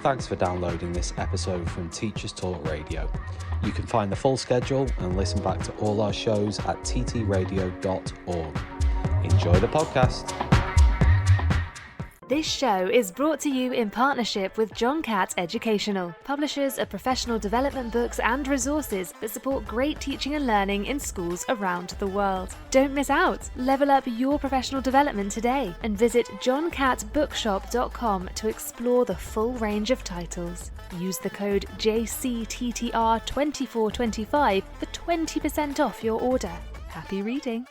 Thanks for downloading this episode from Teachers Talk Radio. You can find the full schedule and listen back to all our shows at ttradio.org. Enjoy the podcast. This show is brought to you in partnership with John Catt Educational, publishers of professional development books and resources that support great teaching and learning in schools around the world. Don't miss out. Level up your professional development today and visit johncattbookshop.com to explore the full range of titles. Use the code JCTTR2425 for 20% off your order. Happy reading.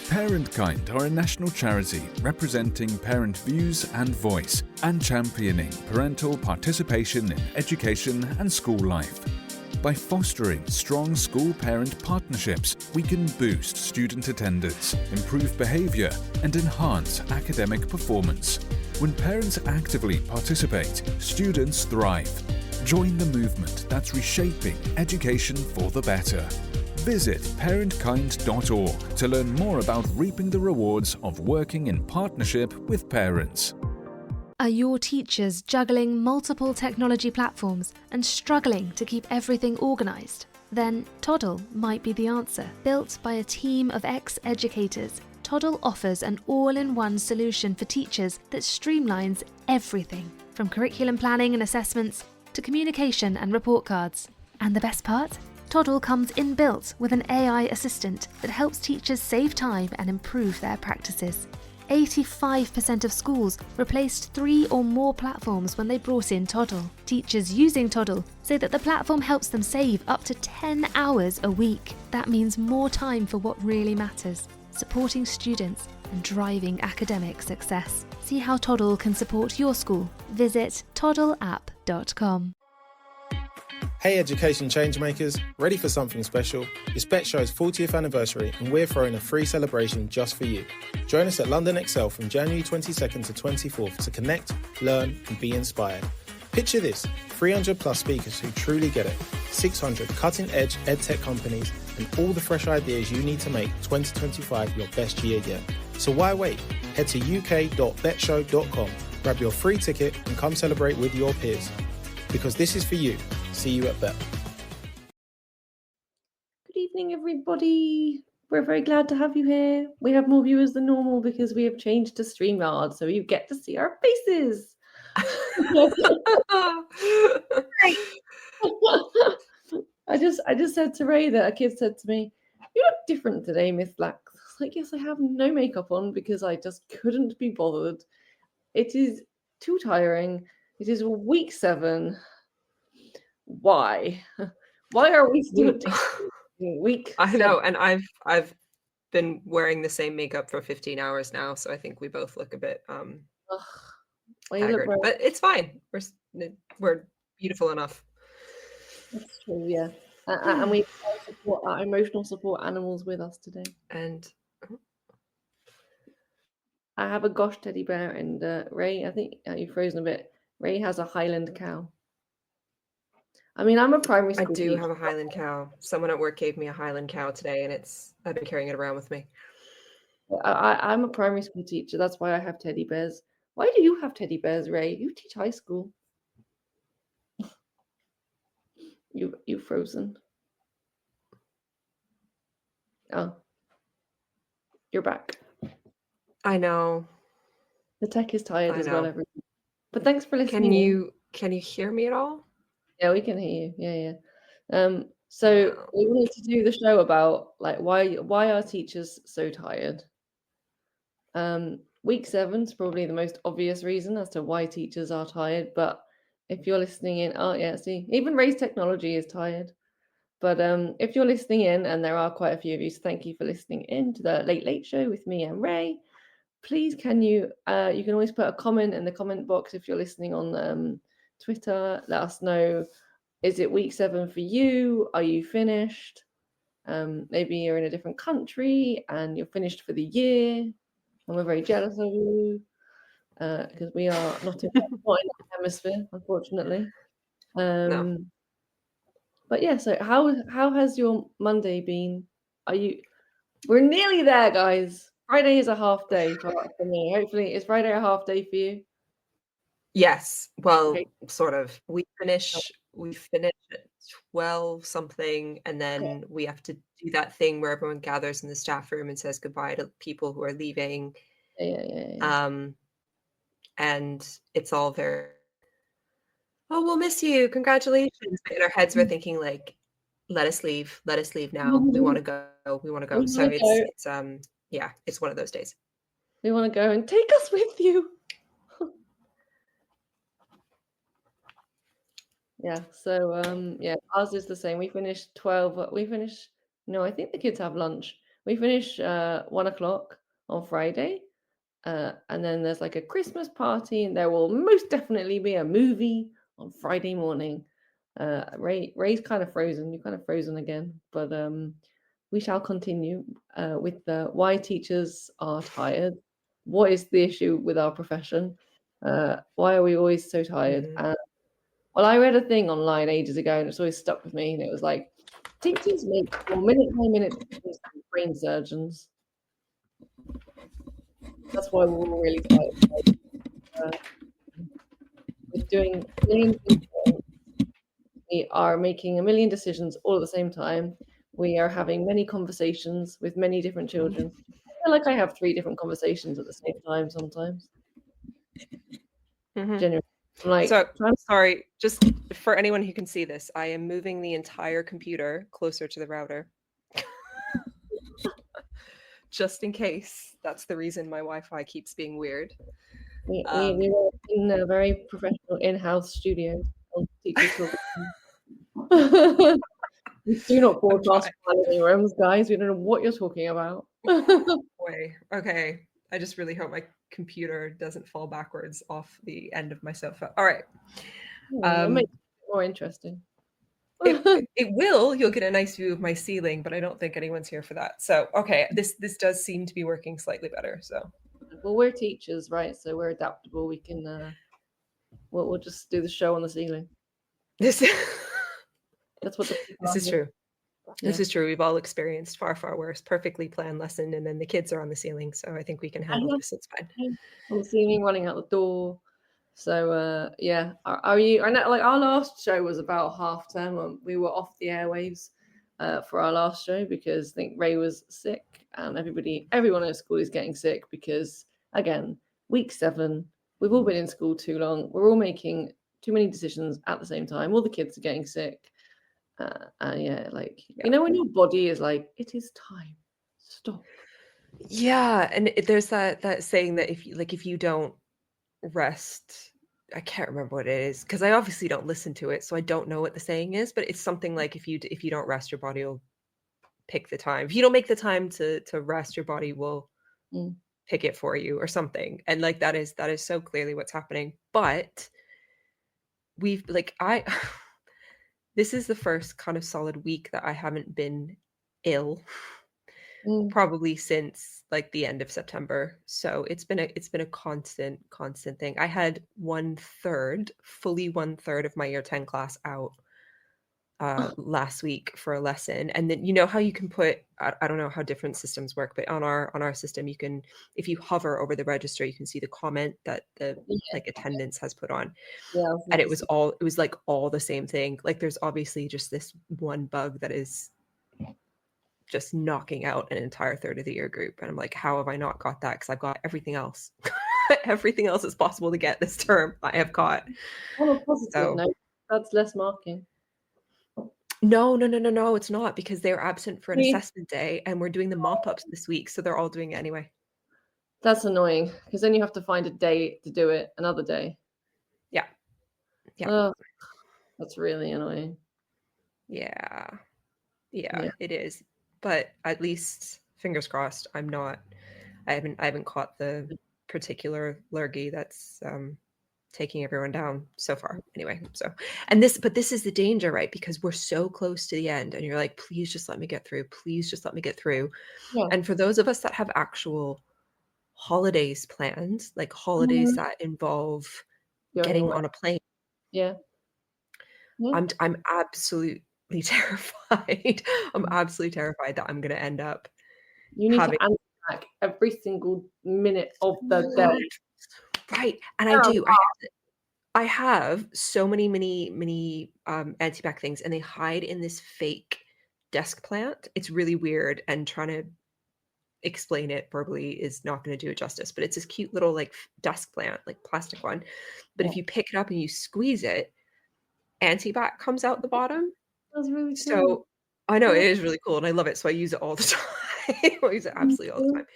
Parentkind are a national charity representing parent views and voice and championing parental participation in education and school life. By fostering strong school-parent partnerships, we can boost student attendance, improve behaviour and enhance academic performance. When parents actively participate, students thrive. Join the movement that's reshaping education for the better. Visit parentkind.org to learn more about reaping the rewards of working in partnership with parents. Are your teachers juggling multiple technology platforms and struggling to keep everything organised? Then Toddle might be the answer. Built by a team of ex-educators, Toddle offers an all-in-one solution for teachers that streamlines everything, from curriculum planning and assessments to communication and report cards. And the best part? Toddle comes inbuilt with an AI assistant that helps teachers save time and improve their practices. 85% of schools replaced 3 or more platforms when they brought in Toddle. Teachers using Toddle say that the platform helps them save up to 10 hours a week. That means more time for what really matters, supporting students and driving academic success. See how Toddle can support your school. Visit toddleapp.com. Hey education changemakers, ready for something special? It's Bet Show's 40th anniversary and we're throwing a free celebration just for you. Join us at London Excel from January 22nd to 24th to connect, learn and be inspired. Picture this, 300 plus speakers who truly get it, 600 cutting edge edtech companies and all the fresh ideas you need to make 2025 your best year yet. So why wait? Head to uk.betshow.com, grab your free ticket and come celebrate with your peers. Because this is for you. See you at Bet. Good evening, everybody. We're very glad to have you here. We have more viewers than normal because we have changed to StreamYard, so you get to see our faces. I just said to Ray that a kid said to me, "You look different today, Miss Black." I was like, "Yes, I have no makeup on because I just couldn't be bothered. It is too tiring. It is week 7. Why? Why are we still week? I know, and I've been wearing the same makeup for 15 hours now, so I think we both look a bit haggard. But it's fine. We're beautiful enough. That's true, yeah. And we support our emotional support animals with us today. And I have a gosh teddy bear, and Ray, I think you've frozen a bit. Ray has a Highland cow. I mean, I'm a primary school I do teacher. have a Highland cow. Someone at work gave me a Highland cow today, and I've been carrying it around with me. I'm a primary school teacher. That's why I have teddy bears. Why do you have teddy bears, Ray? You teach high school. You've frozen. Oh, you're back. I know. The tech is tired as well, everyone. But thanks for listening. Can you hear me at all? Yeah, we can hear you. Yeah. So we wanted to do the show about like why are teachers so tired? Week 7 is probably the most obvious reason as to why teachers are tired. But if you're listening in, see, even Ray's technology is tired. But if you're listening in, and there are quite a few of you, so thank you for listening in to the Late Late Show with me and Ray. Please, can you can always put a comment in the comment box if you're listening on Twitter. Let us know, is it week 7 for you? Are you finished? Maybe you're in a different country and you're finished for the year, and we're very jealous of you because we are not in the hemisphere, unfortunately. No. But yeah, so how has your Monday been? We're nearly there, guys. Friday is a half day for me. Hopefully, is Friday a half day for you? Yes. Well, Okay. sort of. We finish at 12 something, and then we have to do that thing where everyone gathers in the staff room and says goodbye to people who are leaving. Yeah. And it's all very, "Oh, we'll miss you. Congratulations." But in our heads, we're thinking like, let us leave now. We wanna go. We wanna go." We So wanna go. yeah, it's one of those days. We wanna go and take us with you. Yeah. So yeah, ours is the same. We finish 12. No, I think the kids have lunch. We finish 1 o'clock on Friday. And then there's like a Christmas party, and there will most definitely be a movie on Friday morning. Ray's kind of frozen. You're kind of frozen again, but we shall continue with the why teachers are tired. What is the issue with our profession? Why are we always so tired? Mhm. Well, I read a thing online ages ago, and it's always stuck with me. And it was like, teachers make minute by minute decisions like brain surgeons. That's why we're all really tired. We're doing millions of things. We are making a million decisions all at the same time. We are having many conversations with many different children. I feel like I have 3 different conversations at the same time sometimes. Mhm. Genuinely. I'm like, So, sorry, just for anyone who can see this, I am moving the entire computer closer to the router. Just in case. That's the reason my Wi-Fi keeps being weird. we were in a very professional in-house studio. Teachers talk. We do not broadcast from living rooms, guys. We don't know what you're talking about. Boy, okay. I just really hope my computer doesn't fall backwards off the end of my sofa. All right. That makes it more interesting. It will. You'll get a nice view of my ceiling, but I don't think anyone's here for that. So, okay, this does seem to be working slightly better. So, Well, we're teachers, right? So we're adaptable. We can. We'll just do the show on the ceiling. this That's what this is true. Yeah. This is true. We've all experienced far, far worse. Perfectly planned lesson, and then the kids are on the ceiling. So I think we can handle this. It's fine. On the ceiling, running out the door. So yeah, are you? I know, like our last show was about half term, and we were off the airwaves for our last show because I think Ray was sick, and everyone at school is getting sick because again, week 7, we've all been in school too long. We're all making too many decisions at the same time. All the kids are getting sick. And yeah, like you know when your body is like, it is time, stop. Yeah, and there's that saying that if you don't rest, I can't remember what it is because I obviously don't listen to it, so I don't know what the saying is. But it's something like if you don't rest, your body will pick the time. If you don't make the time to rest, your body will pick it for you or something. And like that is so clearly what's happening. But we've this is the first kind of solid week that I haven't been ill probably since like the end of September. So it's been a constant thing. I had fully one third of my year 10 class out last week for a lesson. And then you know how you can put I don't know how different systems work, but on our system you can, if you hover over the register, you can see the comment that the like attendance has put on. Yeah, and it was like all the same thing. Like there's obviously just this one bug that is just knocking out an entire third of the year group. And I'm like, how have I not got that? Because I've got everything else. Everything else is possible to get this term I have got. On a positive note, that's less marking. No, it's not, because they're absent for an assessment day and we're doing the mop-ups this week, so they're all doing it anyway. That's annoying because then you have to find a day to do it another day. Yeah. Oh, that's really annoying. Yeah, it is. But at least, fingers crossed, I haven't caught the particular lurgy that's taking everyone down so far. Anyway, so but this is the danger, right? Because we're so close to the end and you're like, please just let me get through. Please just let me get through. Yeah. And for those of us that have actual holidays planned, like holidays that involve getting on a plane. Yeah. I'm absolutely terrified. I'm absolutely terrified that I'm going to end up. You need to unpack every single minute of the day. Right. And I do. I have so many anti-bac things, and they hide in this fake desk plant. It's really weird, and trying to explain it verbally is not going to do it justice, but it's this cute little like desk plant, like plastic one. But Yeah. if you pick it up and you squeeze it, anti-bac comes out the bottom. That's really cool. So I know Yeah, it is really cool, and I love it. So I use it all the time. I use it me absolutely all the too. time.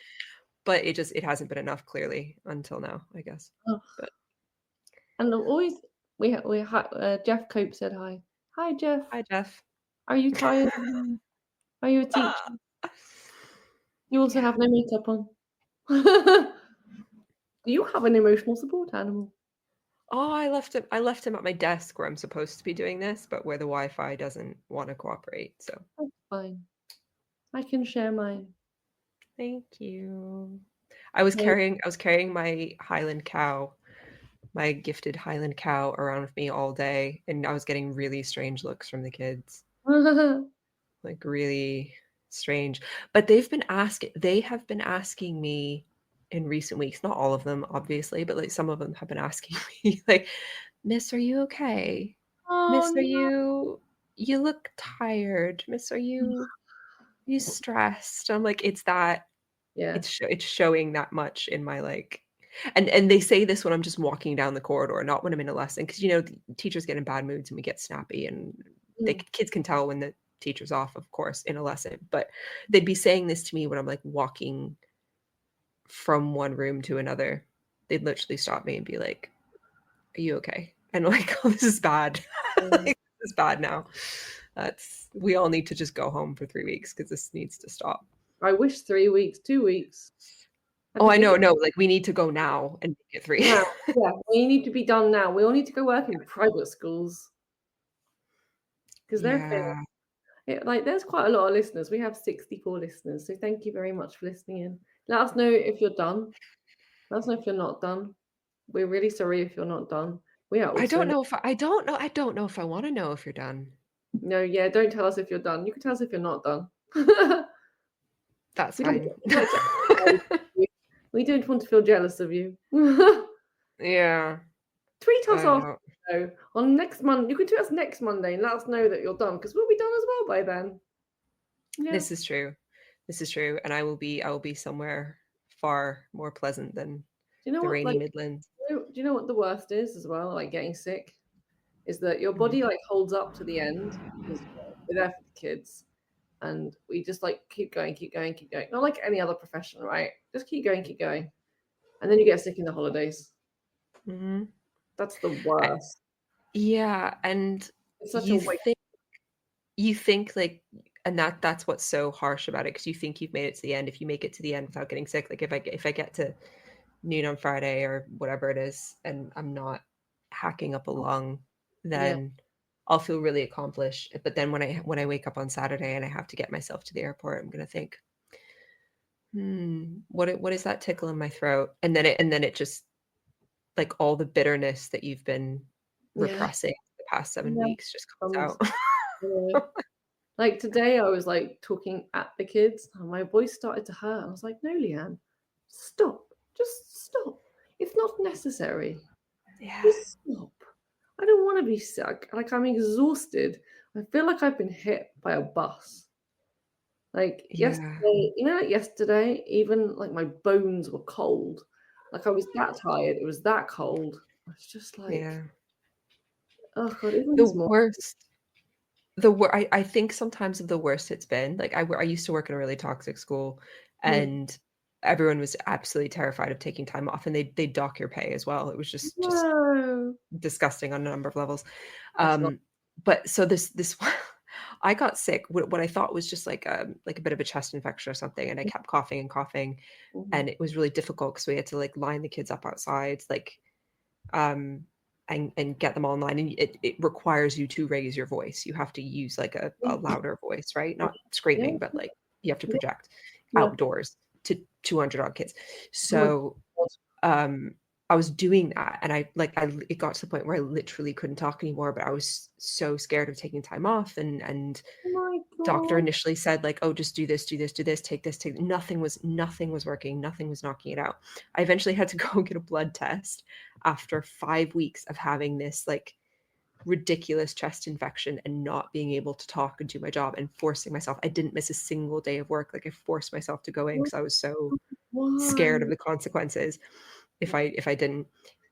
But it hasn't been enough clearly until now, I guess. Oh, But and always Jeff Cope said hi. Hi, Jeff. hi, Jeff. Are you tired? Are you a teacher? Ah, You also yeah. have no makeup on. Do you have an emotional support animal? Oh, I left him at my desk where I'm supposed to be doing this, but where the Wi-Fi doesn't want to cooperate. So That's fine. I can share mine. thank you. I was carrying my Highland cow, my gifted Highland cow around with me all day, and I was getting really strange looks from the kids. Like really strange. But they have been asking me in recent weeks, not all of them, obviously, but like some of them have been asking me, like, Miss, are you okay? Oh Miss, no. you look tired. Miss, are you stressed? I'm like, Yeah. it's showing that much in my like, and they say this when I'm just walking down the corridor, not when I'm in a lesson, because the teachers get in bad moods and we get snappy, and Mm. kids can tell when the teacher's off, of course, in a lesson. But they'd be saying this to me when I'm like walking from one room to another. They'd literally stop me and be like, "Are you okay?" And I'm like, "Oh, this is bad. Yeah. Like, this is bad now. We all need to just go home for 3 weeks because this needs to stop." I wish 3 weeks, 2 weeks. I Oh, think I they know, get no, like, we need to go now and make it 3. now. Yeah, we need to be done now. We all need to go work in private schools because they're Yeah. like there's quite a lot of listeners. We have 64 listeners, so thank you very much for listening in. Let us know if you're done. Let us know if you're not done. We're really sorry if you're not done. We are I also don't know if I wanna know if you're done. no, yeah. Don't tell us if you're done. You can tell us if you're not done. That's we don't fine. like to we don't want to feel jealous of you. Yeah, Tweet us I after know. the show on next Monday. You can tweet us next Monday and let us know that you're done because we'll be done as well by then. Yeah. This is true. This is true, and I will be somewhere far more pleasant than Do you know the what? rainy Like, Midlands. do you know what the worst is as well? Like getting sick is that your Mm. body like holds up to the end because we're there for the kids, and we just like keep going, keep going, keep going. Not like any other profession, right? Just keep going, and then you get sick in the holidays. Mhm. That's the Uh, worst. yeah, and It's such a you waste. think like, and that's what's so harsh about it, because you think you've made it to the end. If you make it to the end without getting sick, like if I get to noon on Friday or whatever it is, and I'm not hacking up a lung, Yeah, then I'll feel really accomplished. But then when I wake up on Saturday and I have to get myself to the airport, I'm gonna think, what is that tickle in my throat? And then it just, like, all the bitterness that you've been yeah, repressing the past 7 yeah. weeks just comes Comes. out. Yeah. Like today, I was like talking at the kids, and my voice started to hurt. I was like, "No, Leanne, stop. Just stop. It's not necessary. Yeah. Just stop. I don't want to be sick. Like I'm exhausted. I feel like I've been hit by a bus. Like Yeah. yesterday, like yesterday, even like my bones were cold. Like I was that tired. It was that cold. I was just like, Yeah. oh god, even The this morning. worst I think sometimes of the worst it's been, like, I used to work in a really toxic school, Yeah. and everyone was absolutely terrified of taking time off, and they dock your pay as well. It was just No, disgusting on a number of levels. that's not. Um, but so this I got sick, what I thought was just like a bit of a chest infection or something, and I kept coughing and coughing, Mhm. and it was really difficult because we had to, like, line the kids up outside, like, um, and get them online, and it requires you to raise your voice. You have to use, like, a louder voice, right? Not Yeah, screaming, but, like, you have to project yeah. outdoors to 200 odd kids. Oh my So, god. um I was doing that, and it got to the point where I literally couldn't talk anymore, but I was so scared of taking time off, and Oh my doctor God. initially said like, oh, just do this, take this, nothing was working, nothing was knocking it out. I eventually had to go get a blood test after 5 weeks of having this like ridiculous chest infection and not being able to talk and do my job and forcing myself. I didn't miss a single day of work. Like I forced myself to go in because I was so Why? scared of the consequences if I didn't.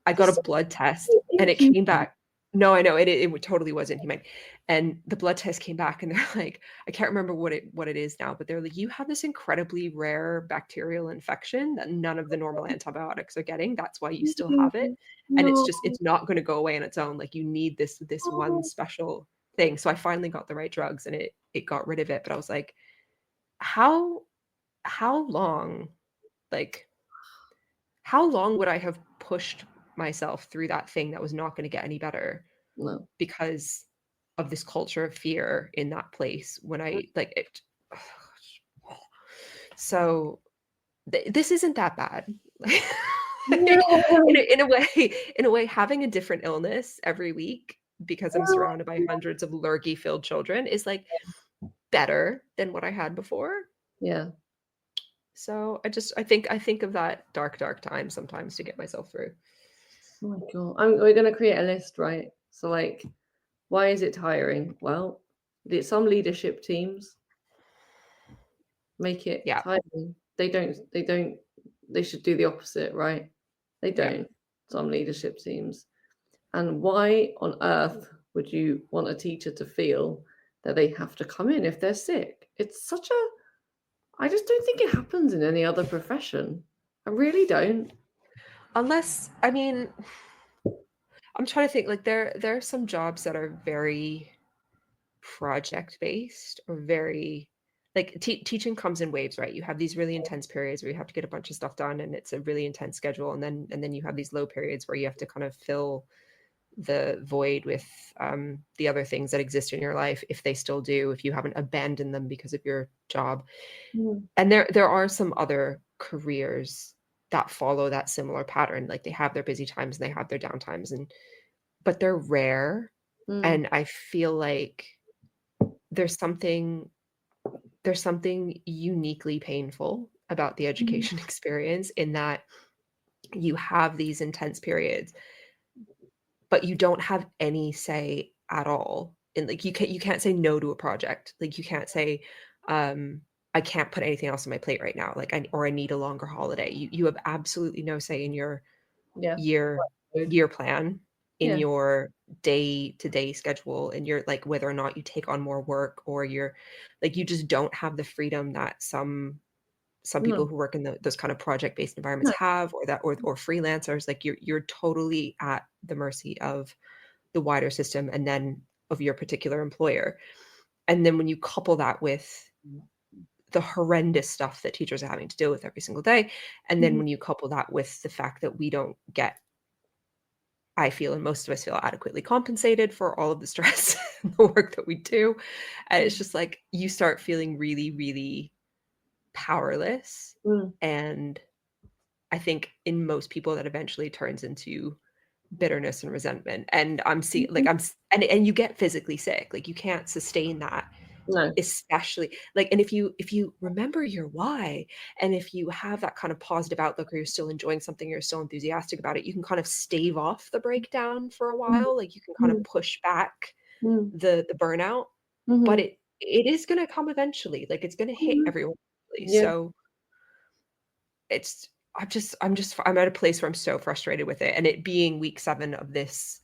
I got a So blood test and it came inhuman. back. No, I know it totally was inhumane. And the blood test came back and they're like, I can't remember what it is now, but they're like, you have this incredibly rare bacterial infection that none of the normal antibiotics are getting. That's why you still have it. And No. it's not going to go away on its own. Like you need this one special thing. So I finally got the right drugs and it got rid of it. But I was like, how long, like how long would I have pushed myself through that thing that was not going to get any better No. because of this culture of fear in that place when I like it. So this isn't that bad. No. In a way, having a different illness every week because I'm surrounded by hundreds of lurgy-filled children is like better than what I had before. Yeah. So I think of that dark time sometimes to get myself through. Oh my God. We're going to create a list, right? So, like, why is it tiring? Well, some leadership teams make it Yeah. tiring. They should do the opposite, right? They Yeah. don't. Some leadership teams. And why on earth would you want a teacher to feel that they have to come in if they're sick? I just don't think it happens in any other profession. I really don't. Unless, I mean, I'm trying to think like there are some jobs that are very project based or very like teaching comes in waves, right? You have these really intense periods where you have to get a bunch of stuff done and it's a really intense schedule, and then you have these low periods where you have to kind of fill the void with the other things that exist in your life, if they still do, if you haven't abandoned them because of your job. And there are some other careers that follow that similar pattern. Like they have their busy times and they have their downtimes, but they're rare. And I feel like there's something uniquely painful about the education experience in that you have these intense periods, but you don't have any say at all. And like you can't say no to a project. Like you can't say, I can't put anything else on my plate right now. Like I need a longer holiday. You have absolutely no say in your Yeah. year plan, in Yeah. your day-to-day schedule, and your like whether or not you take on more work, or you're like you just don't have the freedom that some people No. who work in those kind of project-based environments No. have, or that or freelancers. Like you're totally at the mercy of the wider system and then of your particular employer. And then when you couple that with the horrendous stuff that teachers are having to deal with every single day, and then when you couple that with the fact that we don't get, I feel, and most of us feel, adequately compensated for all of the stress and the work that we do. And it's just like you start feeling really, really powerless. And I think in most people that eventually turns into bitterness and resentment. And I'm seeing like and you get physically sick. Like you can't sustain that. No. Especially like, and if you remember your why, and if you have that kind of positive outlook, or you're still enjoying something, you're still enthusiastic about it, you can kind of stave off the breakdown for a while. Like you can kind of push back the burnout, but it is going to come eventually. Like it's going to hit everyone. Yeah. So it's I'm at a place where I'm so frustrated with it, and it being week 7 of this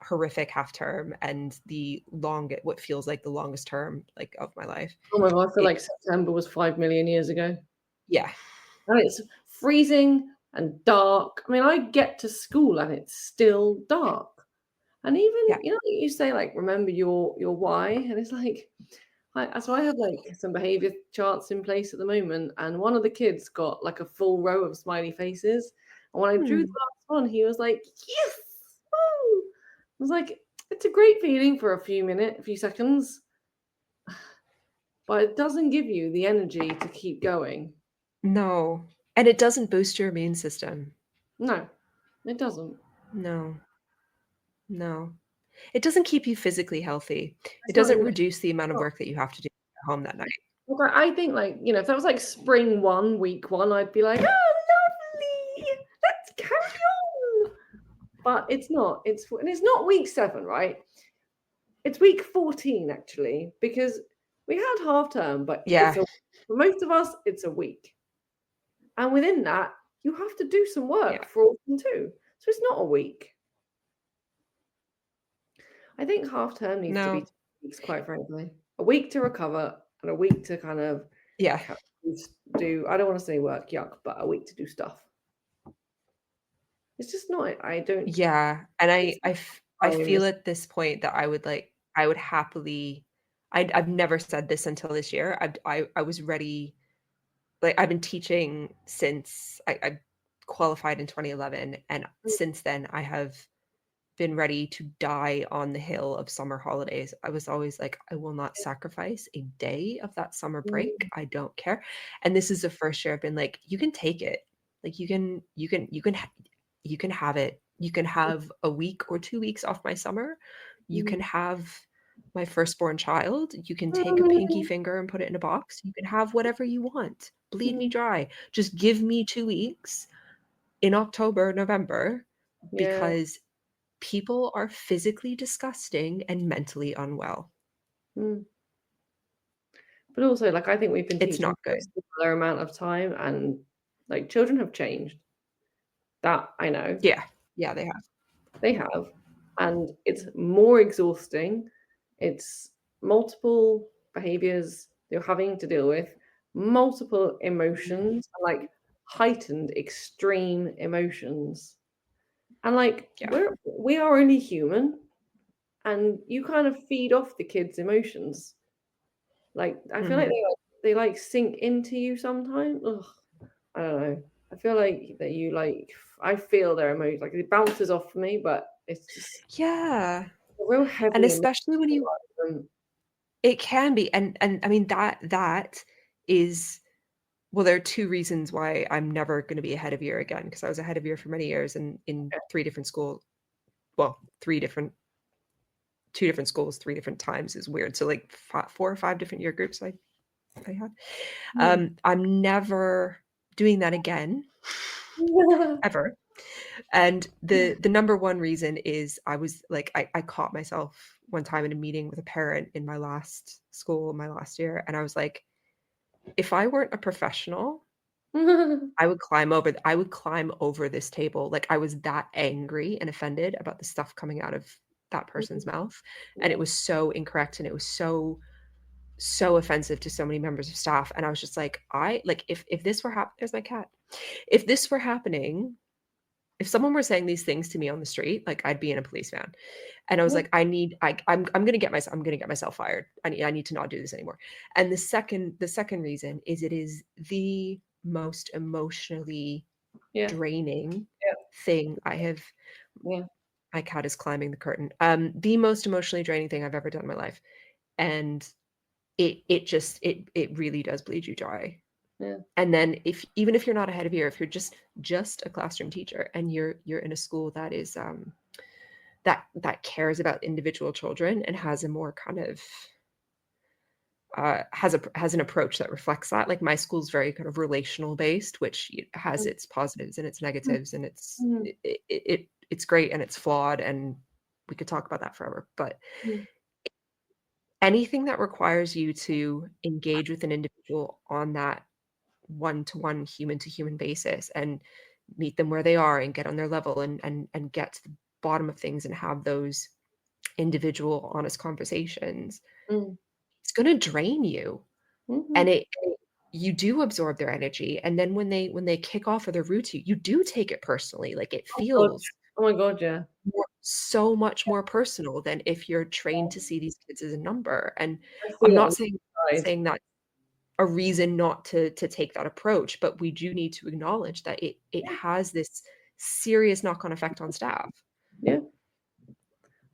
horrific half term and what feels like the longest term like of my life. Oh my God, I feel like September was 5 million years ago. Yeah. And it's freezing and dark. I mean, I get to school and it's still dark. And even, you say like, remember your why, and it's like, so I have like some behavior charts in place at the moment, and one of the kids got like a full row of smiley faces. And when I drew the last one, he was like, yes, woo! I was like, it's a great feeling for a few seconds, but it doesn't give you the energy to keep going. No. And it doesn't boost your immune system. No. It doesn't. No. It doesn't keep you physically healthy. It It's not doesn't even. reduce the amount of work that you have to do at home that night. Look, I think, like, if that was like spring 1, week 1, I'd be like, oh, lovely, let's carry on. But it's not. It's not week 7, right? It's week 14 actually, because we had half term, but Yeah. for most of us, it's a week, and within that, you have to do some work for autumn too. So it's not a week. I think half term needs to be 2 weeks, quite frankly. A week to recover and a week to kind of do. I don't want to say work, yuck, but a week to do stuff. It's just not. I don't. Yeah, and I feel at this point that I would happily. I've never said this until this year. I was ready. Like, I've been teaching since I qualified in 2011, and since then I have been ready to die on the hill of summer holidays. I was always like, I will not sacrifice a day of that summer break. I don't care. And this is the first year I've been like, you can take it. Like, you can have it. You can have a week or 2 weeks off my summer. You can have my firstborn child. You can take a pinky finger and put it in a box. You can have whatever you want. Bleed me dry. Just give me 2 weeks in October, November, because people are physically disgusting and mentally unwell. But also, like, I think we've been It's teaching not for a good. similar amount of time, and like, children have changed. That I know. Yeah, they have. And it's more exhausting. It's multiple behaviors you're having to deal with, multiple emotions, like heightened extreme emotions. And like, we are only human, and you kind of feed off the kids' emotions. Like, I feel like they like sink into you sometimes. Ugh, I don't know. I feel like that you like. I feel their emotions, like it bounces off me, but it's just real heavy. And especially when it can be, and I mean that is. Well, there are 2 reasons why I'm never going to be ahead of year again, because I was ahead of year for many years and in 3 different schools. Well, 2 different schools, 3 different times is weird. So like 4 or 5 different year groups I had. I'm never doing that again, ever. And the number one reason is I was like, I caught myself one time in a meeting with a parent in my last school, my last year, and I was like, if I weren't a professional, I would climb over this table. Like, I was that angry and offended about the stuff coming out of that person's mouth. And it was so incorrect, and it was so offensive to so many members of staff. And I was just like, if this were happening, there's my cat. If this were happening, if someone were saying these things to me on the street, like, I'd be in a police van. And I was like, I'm going to get myself fired. I need to not do this anymore. And the second reason is it is the most emotionally draining thing I have. My cat is climbing the curtain. The most emotionally draining thing I've ever done in my life. And it really does bleed you dry. And then even if you're not ahead of year, if you're just a classroom teacher and you're in a school that is that cares about individual children and has a more kind of has an approach that reflects that. Like, my school's very kind of relational based, which has its positives and its negatives, and it's great and it's flawed, and we could talk about that forever. But anything that requires you to engage with an individual on that one-to-one, human-to-human basis and meet them where they are and get on their level and get to the bottom of things and have those individual, honest conversations, it's going to drain you. And you do absorb their energy. And then when they kick off or they're rude to you, you do take it personally. Like, it feels so much more personal than if you're trained to see these kids as a number. And I'm not saying that a reason not to take that approach, but we do need to acknowledge that it has this serious knock-on effect on staff.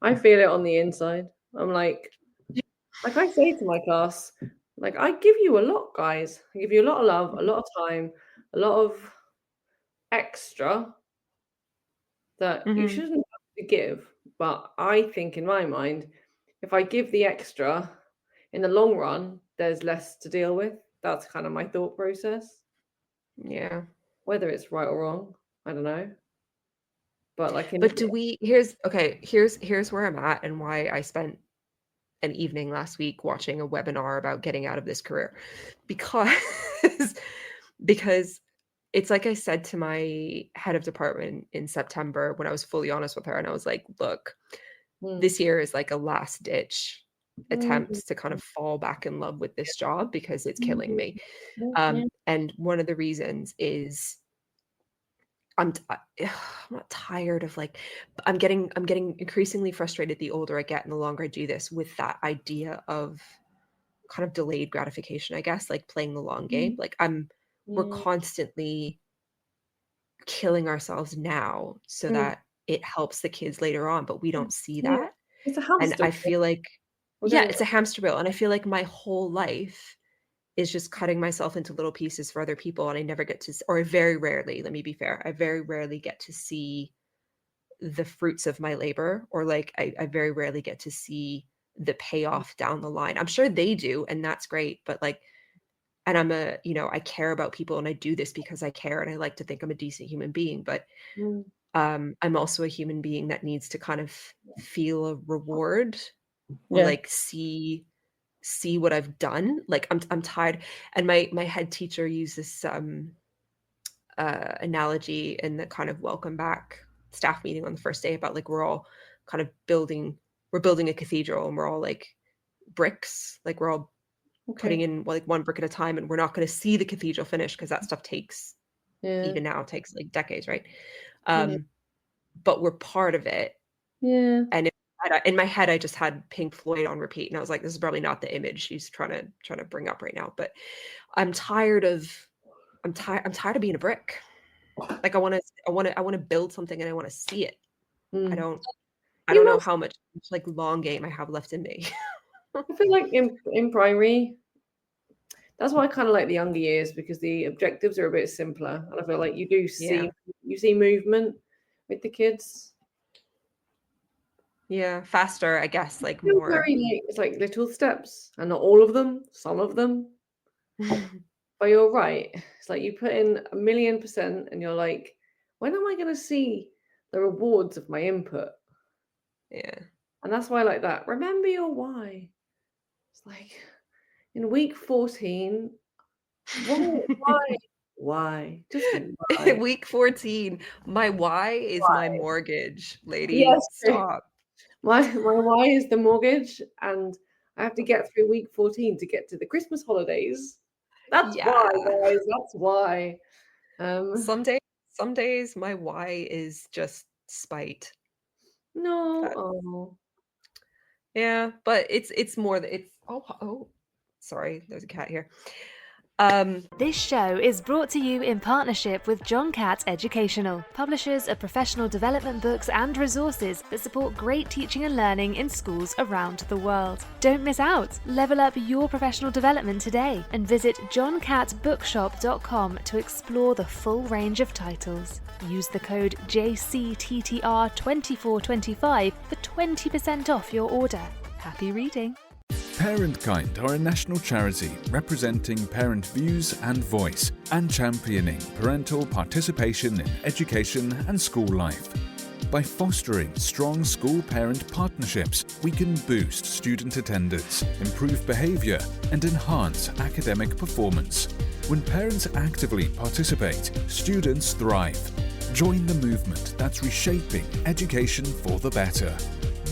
I feel it on the inside. I'm like I say to my class, like, I give you a lot, guys. I give you a lot of love, a lot of time, a lot of extra. that you Mhm. shouldn't have to give. But I think in my mind, if I give the extra, in the long run, there's less to deal with. That's kind of my thought process. Yeah. Whether it's right or wrong, I don't know. But like in But do we here's where I'm at and why I spent an evening last week watching a webinar about getting out of this career. Because because it's like I said to my head of department in September when I was fully honest with her, and I was like, "Look, mm, this year is like a last ditch mm, attempt to kind of fall back in love with this job because it's killing mm, me." yeah, And one of the reasons is I'm not tired of like I'm getting increasingly frustrated the older I get and the longer I do this with that idea of kind of delayed gratification, I guess, like playing the long game. mm, Like we're yeah, constantly killing ourselves now so mm, that it helps the kids later on, but we don't see yeah. that. It's a And hamster I wheel. feel like, We're yeah, going it's a hamster wheel. And I feel like my whole life is just cutting myself into little pieces for other people. And I never get to, or I very rarely, let me be fair, I very rarely get to see the fruits of my labor, or like I very rarely get to see the payoff down the line. I'm sure they do, and that's great. But like, and I care about people and I do this because I care and I like to think I'm a decent human being. But mm, I'm also a human being that needs to kind of feel a reward or yeah. like see what I've done. Like I'm tired. And my head teacher used this analogy in the kind of welcome back staff meeting on the first day about like we're all kind of building a cathedral and we're all like bricks, like we're all putting Okay. in like one brick at a time, and we're not going to see the cathedral finish because that stuff takes, Yeah. even now, takes like decades, right? Yeah. um but we're part of it. Yeah. And in my head I just had Pink Floyd on repeat, and I was like, this is probably not the image she's trying to bring up right now. But i'm tired of I'm tired of being a brick. Like I want to build something and I want to see it. I Mm. don't I You don't know must. how much like long game I have left in me. I feel like in primary, that's why I kind of like the younger years because the objectives are a bit simpler, and I feel like Yeah. you see movement with the kids. Yeah, faster, I guess, It's like still more. very like it's like little steps, and not all of them, some of them. But you're right. It's like you put in 1,000,000%, and you're like, when am I going to see the rewards of my input? Yeah. And that's why I like that. Remember your why. It's like in week 14, why? Why? Just why? Week 14, my why is my Why? mortgage, lady. Yes. Stop. My why is the mortgage, and I have to get through week 14 to get to the Christmas holidays. That's why, Yeah. guys. That's why. Um, Some days some days my why is just spite. no. That Oh. Yeah, but it's more that it's oh, sorry, there's a cat here. Um This show is brought to you in partnership with John Catt Educational, publishers of professional development books and resources that support great teaching and learning in schools around the world. Don't miss out. Level up your professional development today and visit johncattbookshop.com to explore the full range of titles. Use the code JCTTR2425 for 20% off your order. Happy reading. Parentkind are a national charity representing parent views and voice and championing parental participation in education and school life. By fostering strong school-parent partnerships, we can boost student attendance, improve behaviour, and enhance academic performance. When parents actively participate, students thrive. Join the movement that's reshaping education for the better.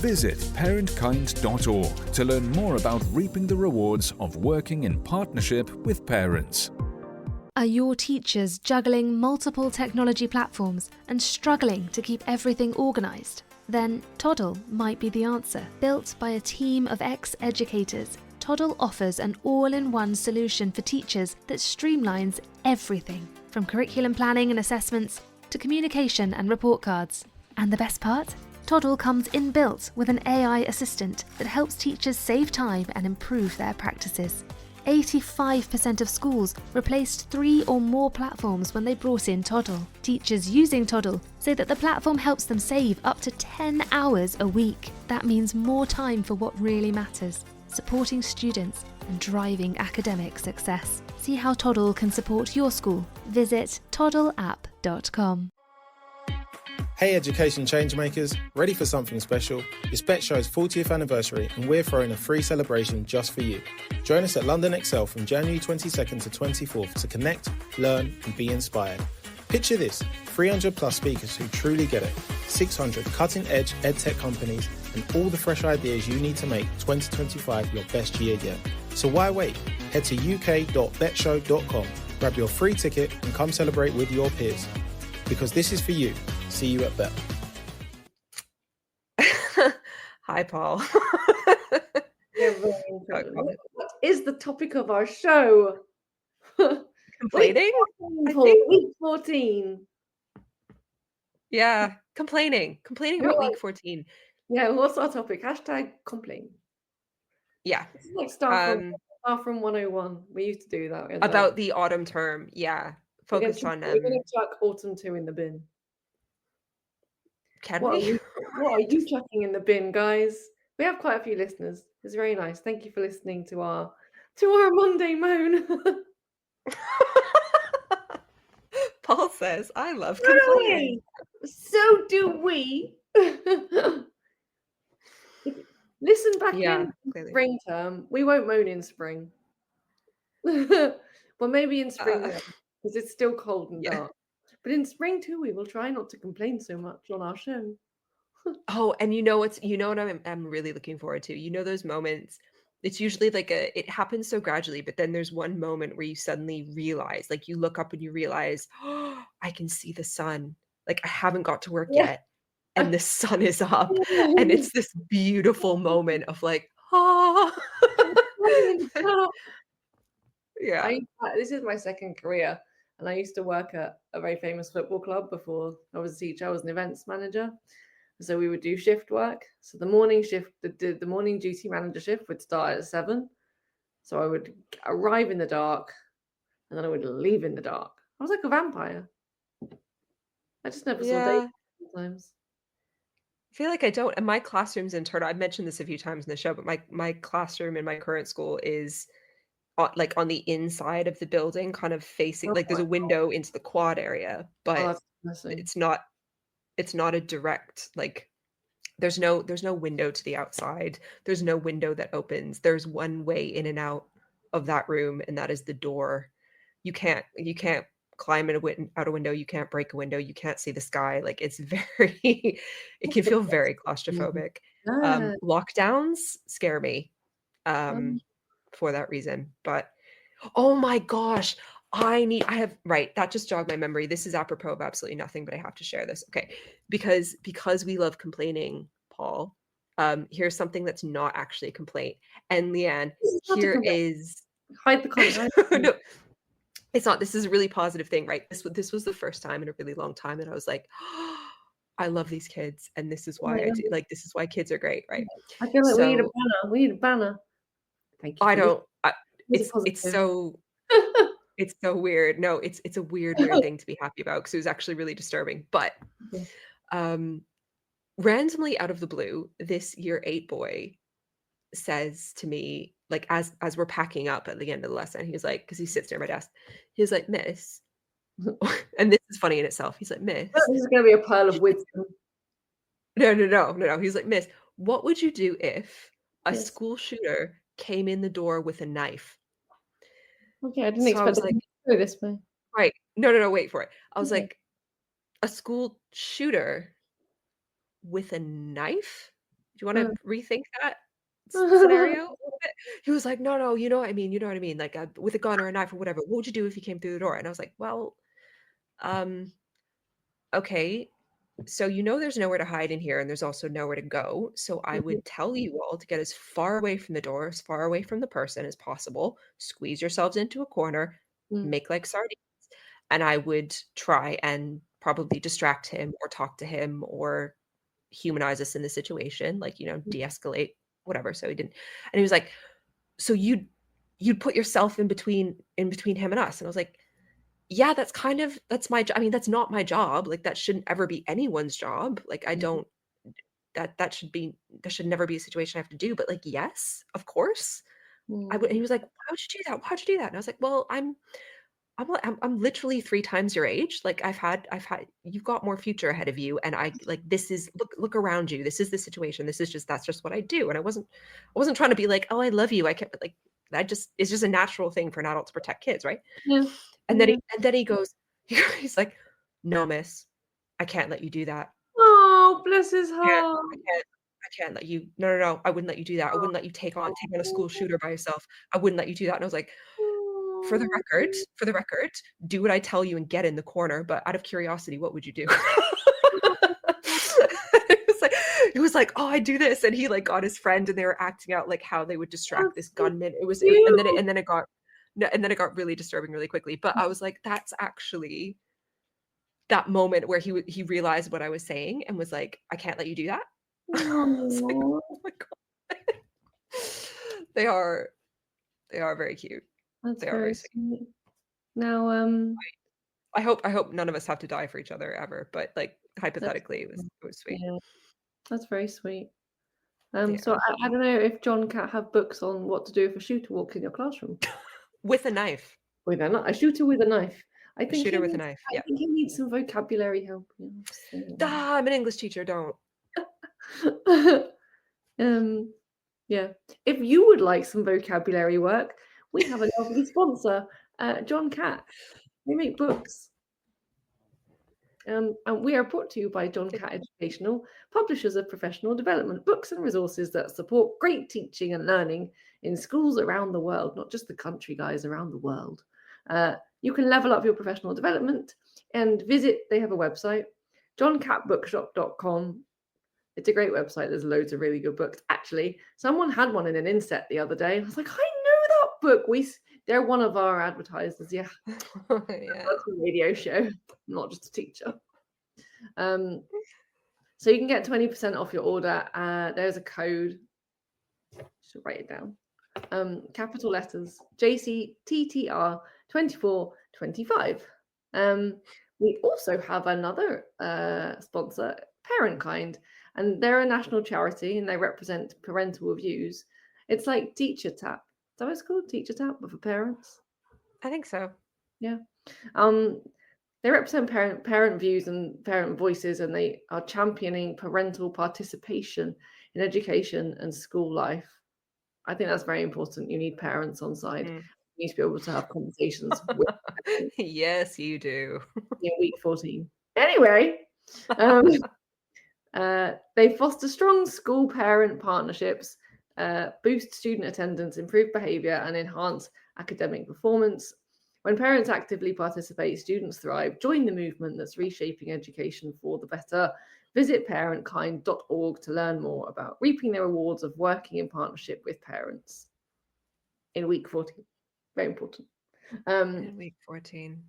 Visit parentkind.org to learn more about reaping the rewards of working in partnership with parents. Are your teachers juggling multiple technology platforms and struggling to keep everything organised? Then Toddle might be the answer. Built by a team of ex-educators, Toddle offers an all-in-one solution for teachers that streamlines everything, from curriculum planning and assessments to communication and report cards. And the best part? Toddle comes inbuilt with an AI assistant that helps teachers save time and improve their practices. 85% of schools replaced 3 or more platforms when they brought in Toddle. Teachers using Toddle say that the platform helps them save up to 10 hours a week. That means more time for what really matters, supporting students and driving academic success. See how Toddle can support your school. Visit toddleapp.com. Hey education changemakers, ready for something special? It's Bet Show's 40th anniversary and we're throwing a free celebration just for you. Join us at London Excel from January 22nd to 24th to connect, learn and be inspired. Picture this, 300 plus speakers who truly get it, 600 cutting edge edtech companies and all the fresh ideas you need to make 2025 your best year yet. So why wait? Head to uk.betshow.com, grab your free ticket and come celebrate with your peers. Because this is for you. See you at Bet. Hi, Paul. What is the topic of our show? Complaining? Week 14, week 14. Yeah, complaining about week 14. Yeah, what's our topic? Hashtag complain. Yeah. It's like Star from 101. We used to do that. About the autumn term. Yeah. Focused on we're going to chuck autumn 2 in the bin. Can what we? What are you chucking in the bin, guys? We have quite a few listeners. It's very nice. Thank you for listening to our Monday moan. Paul says, I love complaining. So do we. Listen back in spring term. We won't moan in spring. Well, maybe in spring because it's still cold and dark. But in spring too, we will try not to complain so much on our show. Oh, and you know what I'm really looking forward to? You know those moments, it's usually like it happens so gradually, but then there's one moment where you suddenly realize, like you look up and you realize, oh, I can see the sun. Like I haven't got to work yet and the sun is up and it's this beautiful moment of like, oh. Yeah. This is my second career. And I used to work at a very famous football club before I was a teacher. I was an events manager. So we would do shift work. So the morning shift, the morning duty manager shift would start at 7. So I would arrive in the dark and then I would leave in the dark. I was like a vampire. I just never saw day sometimes. I feel like I don't. And my classroom's internal. I've mentioned this a few times in the show, but my classroom in my current school is like on the inside of the building, kind of facing, like there's a window into the quad area, but it's not a direct, like there's no window to the outside. There's no window that opens. There's one way in and out of that room, and that is the door. You can't climb out a window. You can't break a window. You can't see the sky. Like it's very, it can feel very claustrophobic. Lockdowns scare me. For that reason. But oh my gosh, that just jogged my memory. This is apropos of absolutely nothing, but I have to share this. Okay. Because we love complaining, Paul. Here's something that's not actually a complaint. And Lianne, here is hide the comment. No, it's not. This is a really positive thing, right? This was the first time in a really long time that I was like, oh, I love these kids, and this is why I do. Like, this is why kids are great, right? I feel like we need a banner. We need a banner. Thank you. I don't. It's so it's so weird. No, it's a weird thing to be happy about because it was actually really disturbing. But randomly out of the blue, this year 8 boy says to me, like as we're packing up at the end of the lesson, he's like, because he sits near my desk, he's like, Miss, and this is funny in itself. He's like, Miss, this is gonna be a pile of wisdom. No. He's like, Miss, what would you do if a school shooter came in the door with a knife? Okay, I didn't expect it to go this way. Right. No, wait for it. I was like, a school shooter with a knife? Do you want to rethink that scenario? He was like, no, you know what I mean? Like with a gun or a knife or whatever. What would you do if he came through the door? And I was like, well, okay. So there's nowhere to hide in here and there's also nowhere to go. So I would tell you all to get as far away from the door, as far away from the person as possible. Squeeze yourselves into a corner, make like sardines. And I would try and probably distract him or talk to him or humanize us in the situation, like, de-escalate, whatever. So he didn't. And he was like, so you'd put yourself in between him and us. And I was like, yeah, that's my job. I mean, that's not my job. Like, that shouldn't ever be anyone's job. Like, I don't, that should never be a situation I have to do. But like, yes, of course. And he was like, why would you do that? Why'd you do that? And I was like, well, I'm literally 3 times your age. Like, I've had you've got more future ahead of you. And I like, this is, look around you. This is the situation. That's just what I do. And I wasn't trying to be like, oh, I love you. I can't, like, it's just a natural thing for an adult to protect kids, right? Yeah. And then he goes, he's like, no, miss, I can't let you do that. Oh, bless his heart. I can't let you. No. I wouldn't let you do that. I wouldn't let you take on a school shooter by yourself. I wouldn't let you do that. And I was like, for the record, do what I tell you and get in the corner. But out of curiosity, what would you do? It was like, oh, I do this, and he like got his friend, and they were acting out like how they would distract this gunman. And then it got really disturbing really quickly. But I was like, that's actually that moment where he realized what I was saying and was like, I can't let you do that. I was like, oh my God. They are very cute. That's They are very sweet. Now, I hope none of us have to die for each other ever, but like, hypothetically, it was sweet. yeah, that's very sweet. Yeah. So I don't know if John Cat have books on what to do if a shooter walks in your classroom. With a knife. With a shooter with a knife. I think Shooter with a knife. Yeah. I think he needs some vocabulary help. I'm an English teacher. Don't. Yeah. If you would like some vocabulary work, we have a lovely sponsor, John Cat. They make books. And we are brought to you by John Cat Educational, publishers of professional development books and resources that support great teaching and learning in schools around the world, not just the country, guys, around the world. You can level up your professional development and they have a website, johncatbookshop.com. It's a great website. There's loads of really good books. Actually, someone had one in an inset the other day. I was like, I know that book. They're one of our advertisers. Yeah. Yeah. That's a radio show, not just a teacher. So you can get 20% off your order. There's a code. Should write it down. Capital letters JCTTR 2425. We also have another sponsor, Parentkind, and they're a national charity and they represent parental views. It's like Teacher Tap. Is that what it's called? Teacher Tap, but for parents? I think so. Yeah. They represent parent views and parent voices, and they are championing parental participation in education and school life. I think that's very important. You need parents on side. You need to be able to have conversations with parents. Yes, you do. In week 14. Anyway, they foster strong school parent partnerships, boost student attendance, improve behavior, and enhance academic performance. When parents actively participate, students thrive. Join the movement that's reshaping education for the better. Visit parentkind.org to learn more about reaping the rewards of working in partnership with parents. In week 14. Very important. In week 14.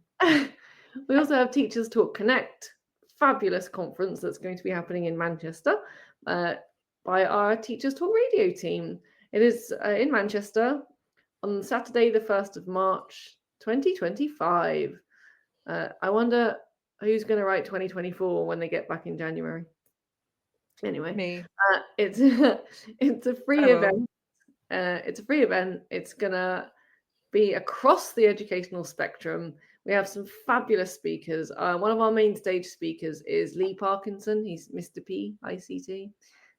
We also have Teachers Talk Connect, fabulous conference that's going to be happening in Manchester by our Teachers Talk radio team. It is in Manchester on Saturday, the 1st of March, 2025. I wonder who's going to write 2024 when they get back in January. Anyway, me. It's a free event. It's a free event. It's going to be across the educational spectrum. We have some fabulous speakers. One of our main stage speakers is Lee Parkinson. He's Mr. P, ICT,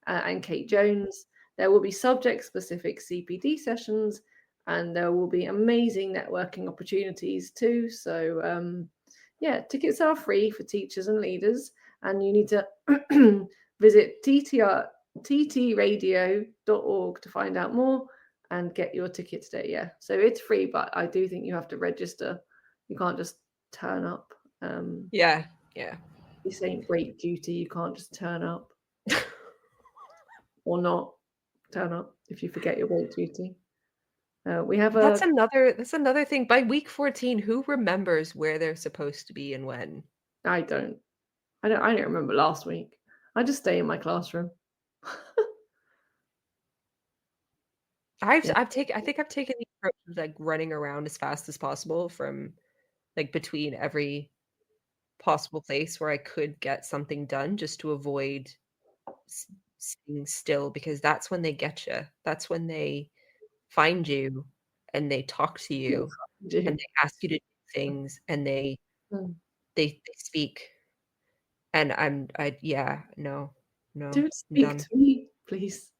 and Kate Jones. There will be subject-specific CPD sessions, and there will be amazing networking opportunities too. So, tickets are free for teachers and leaders, and you need to visit ttradio.org to find out more and get your ticket today. Yeah, so it's free, but I do think you have to register. You can't just turn up. Yeah. This ain't break duty. You can't just turn up or not turn up if you forget your break duty. We have that's another thing. By week 14, who remembers where they're supposed to be and when? I don't remember last week. I just stay in my classroom. I think I've taken the approach of like running around as fast as possible from like between every possible place where I could get something done just to avoid s- sitting still, because that's when they get you. That's when they find you and they talk to you and they ask you to do things and Mm. they speak. And yeah, no, Don't I'm speak done. to me, please.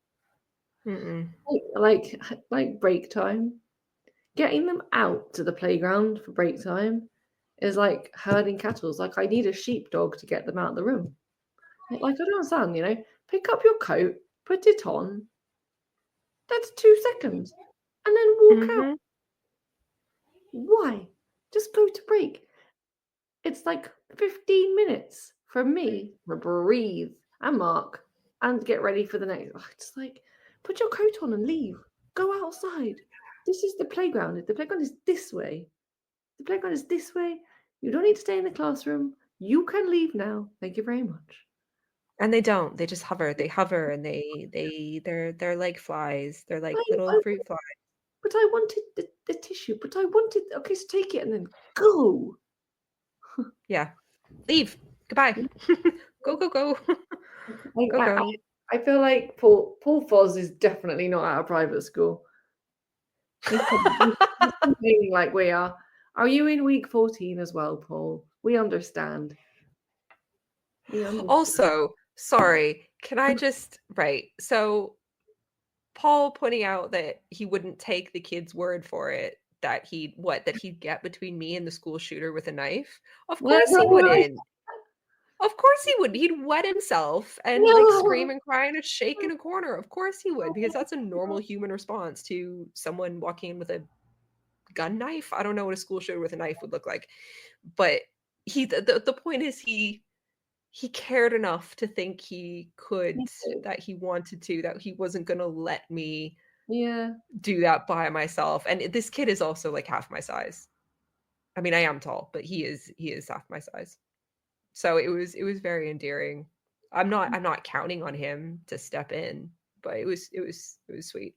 Mm-mm. Like break time. Getting them out to the playground for break time is like herding cattle. It's like I need a sheepdog to get them out of the room. Like I don't understand, Pick up your coat, put it on. That's 2 seconds. And then walk out. Mm-hmm. Why? Just go to break. It's like 15 minutes for me to breathe and mark and get ready for the next. Just like, put your coat on and leave. Go outside. This is the playground. The playground is this way. The playground is this way. You don't need to stay in the classroom. You can leave now. Thank you very much. And they don't. They just hover. They hover and they're like flies. They're like little I fruit flies. but I wanted the tissue. But I wanted. Okay, so take it and then go. Yeah. Leave. Goodbye. Go, go, go. I, Go, I, go. I feel like Paul Foz is definitely not at a private school. He's complaining like we are. Are you in week 14 as well, Paul? We understand. We understand. Also, sorry, can I just right. So Paul pointing out that he wouldn't take the kid's word for it, that he'd get between me and the school shooter with a knife. Of course he wouldn't. Of course he would. He'd wet himself and like scream and cry and shake in a corner. Of course he would, because that's a normal human response to someone walking in with a gun knife. I don't know what a school shooter with a knife would look like, but the point is he cared enough to think he could, that he wanted to, that he wasn't going to let me Yeah. do that by myself. And this kid is also like half my size. I mean, I am tall, but he is half my size. So it was very endearing. I'm not counting on him to step in, but it was sweet.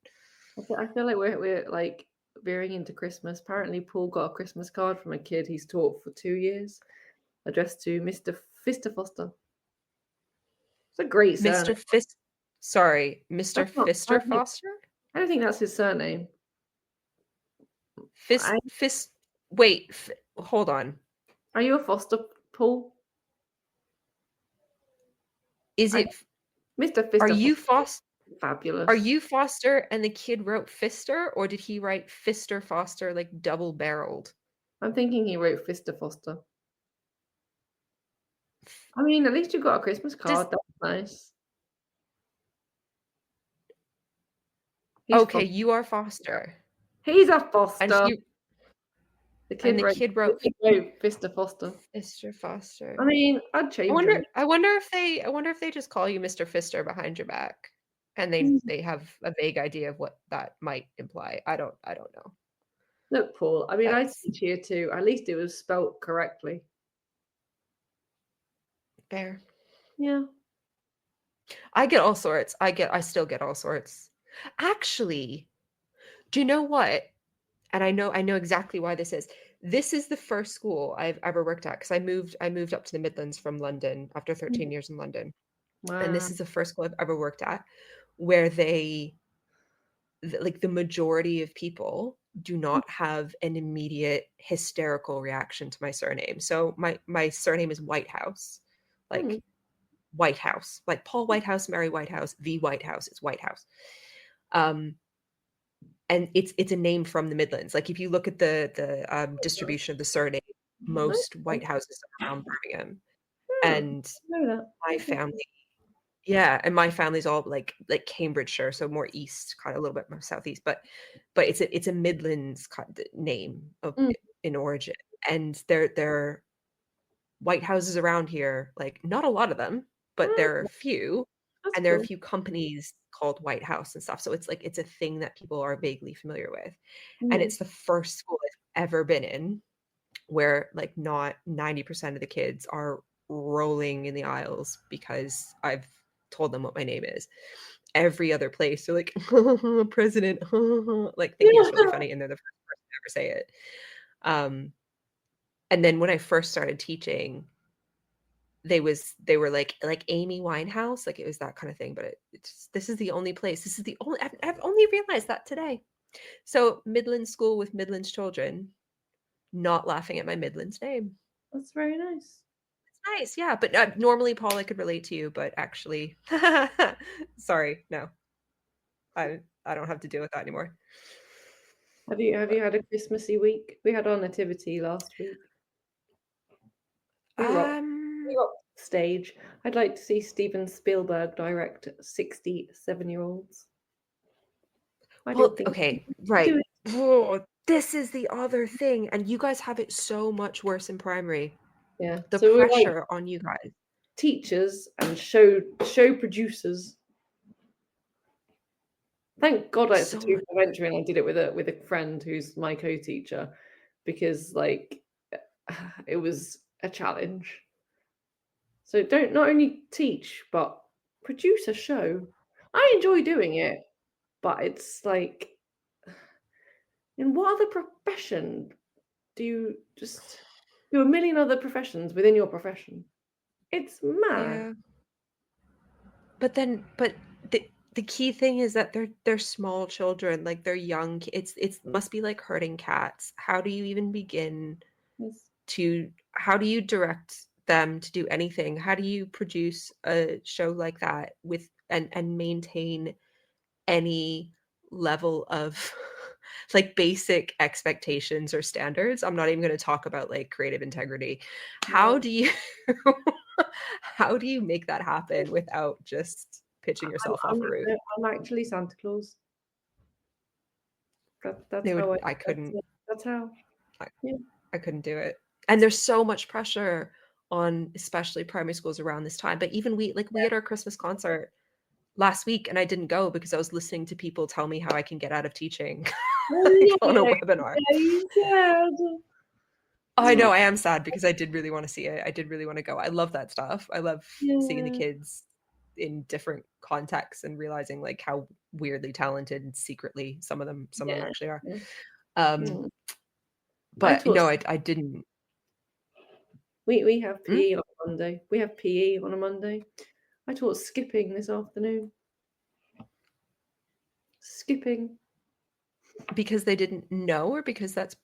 I feel like we're like veering into Christmas. Apparently, Paul got a Christmas card from a kid he's taught for 2 years, addressed to Mr. Fister Foster. It's a great surname. Mr. Fist Sorry, Mr. That's not. Fister Foster? I don't think that's his surname. Fist Wait, hold on. Are you a Foster, Paul? Is it Mr. Are Fister you Foster? Are Fabulous. you Foster and the kid wrote Fister, or did he write Fister Foster like double barreled? I'm thinking he wrote Fister Foster. I mean, at least you got a Christmas card. That's nice. Okay, you are Foster. He's a Foster. And the kid wrote Fister Foster. Mr. Foster. I mean, I'd change him. I wonder if they just call you Mr. Fister behind your back, and they have a vague idea of what that might imply. I don't know. Look, Paul. I mean, I teach here too. At least it was spelt correctly. Fair. Yeah. I get all sorts. I still get all sorts. Actually, do you know what? And I know exactly why this is. This is the first school I've ever worked at, because I moved up to the Midlands from London after 13 years in London. Wow. And this is the first school I've ever worked at where the majority of people do not have an immediate hysterical reaction to my surname. So my surname is Whitehouse. Like Whitehouse. Like Paul Whitehouse, Mary Whitehouse, the Whitehouse, it's Whitehouse. And it's a name from the Midlands. Like if you look at the distribution of the surname, most Whitehouses are around Birmingham. And my family, and my family's all like Cambridgeshire, so more east, kind of a little bit more southeast. But it's a Midlands kind of name in origin, and there Whitehouses around here, like not a lot of them, but there are a few. And there are a few companies called White House and stuff. So it's a thing that people are vaguely familiar with. And it's the first school I've ever been in where like not 90% of the kids are rolling in the aisles because I've told them what my name is. every other place. They're like, president, like thinking it's really funny, and they're the first person to ever say it. And then when I first started teaching, they were like Amy Winehouse, like it was that kind of thing. But this is the only place. This is the only. I've only realized that today. So Midlands school with Midlands children, not laughing at my Midlands name. That's very nice. It's nice, yeah. But normally, Paul, I could relate to you, but actually, sorry, no, I don't have to deal with that anymore. Have you had a Christmassy week? We had our nativity last week. We rocked the stage. I'd like to see Steven Spielberg direct 67-year-olds. Well, okay, right. Whoa, this is the other thing, and you guys have it so much worse in primary. Yeah, the so pressure on you guys. Teachers and show producers. Thank God I had to do venture, and I did it with a friend who's my co-teacher, because like it was a challenge. So don't not only teach but produce a show. I enjoy doing it, but it's like, in what other profession do you just do a million other professions within your profession? It's mad. Yeah. But the key thing is that they're small children, like they're young. It must be like herding cats. How do you even begin how do you direct them to do anything? How do you produce a show like that with and maintain any level of like basic expectations or standards? I'm not even going to talk about like creative integrity. How do you how do you make that happen without just pitching yourself off a roof? I'm actually Santa Claus. That's how I couldn't. That's how. I couldn't do it. And there's so much pressure on especially primary schools around this time. But even we had our Christmas concert last week, and I didn't go because I was listening to people tell me how I can get out of teaching on a webinar. I know, I am sad because I did really want to see it. I did really want to go. I love that stuff. I love seeing the kids in different contexts and realizing like how weirdly talented and secretly some of them actually are. But no, I didn't. We have PE on a Monday. We have PE on a Monday. I taught skipping this afternoon. Skipping. Because they didn't know, or because it's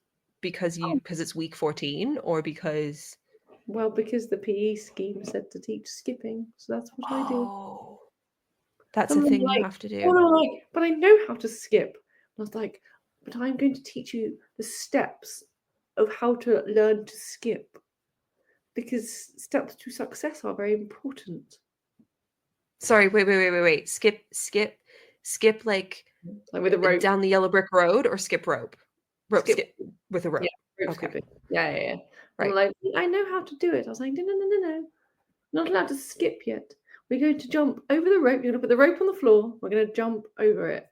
week 14, or because the PE scheme said to teach skipping, so that's what I do. That's a thing you have to do. But I know how to skip. And I was like, but I'm going to teach you the steps of how to learn to skip, because steps to success are very important. Sorry, wait. Skip like with a rope down the yellow brick road, or skip rope skip with a rope. Yeah, rope skipping. Yeah. Right. I'm like, I know how to do it. I was like, no. Not allowed to skip yet. We're going to jump over the rope. You're going to put the rope on the floor. We're going to jump over it.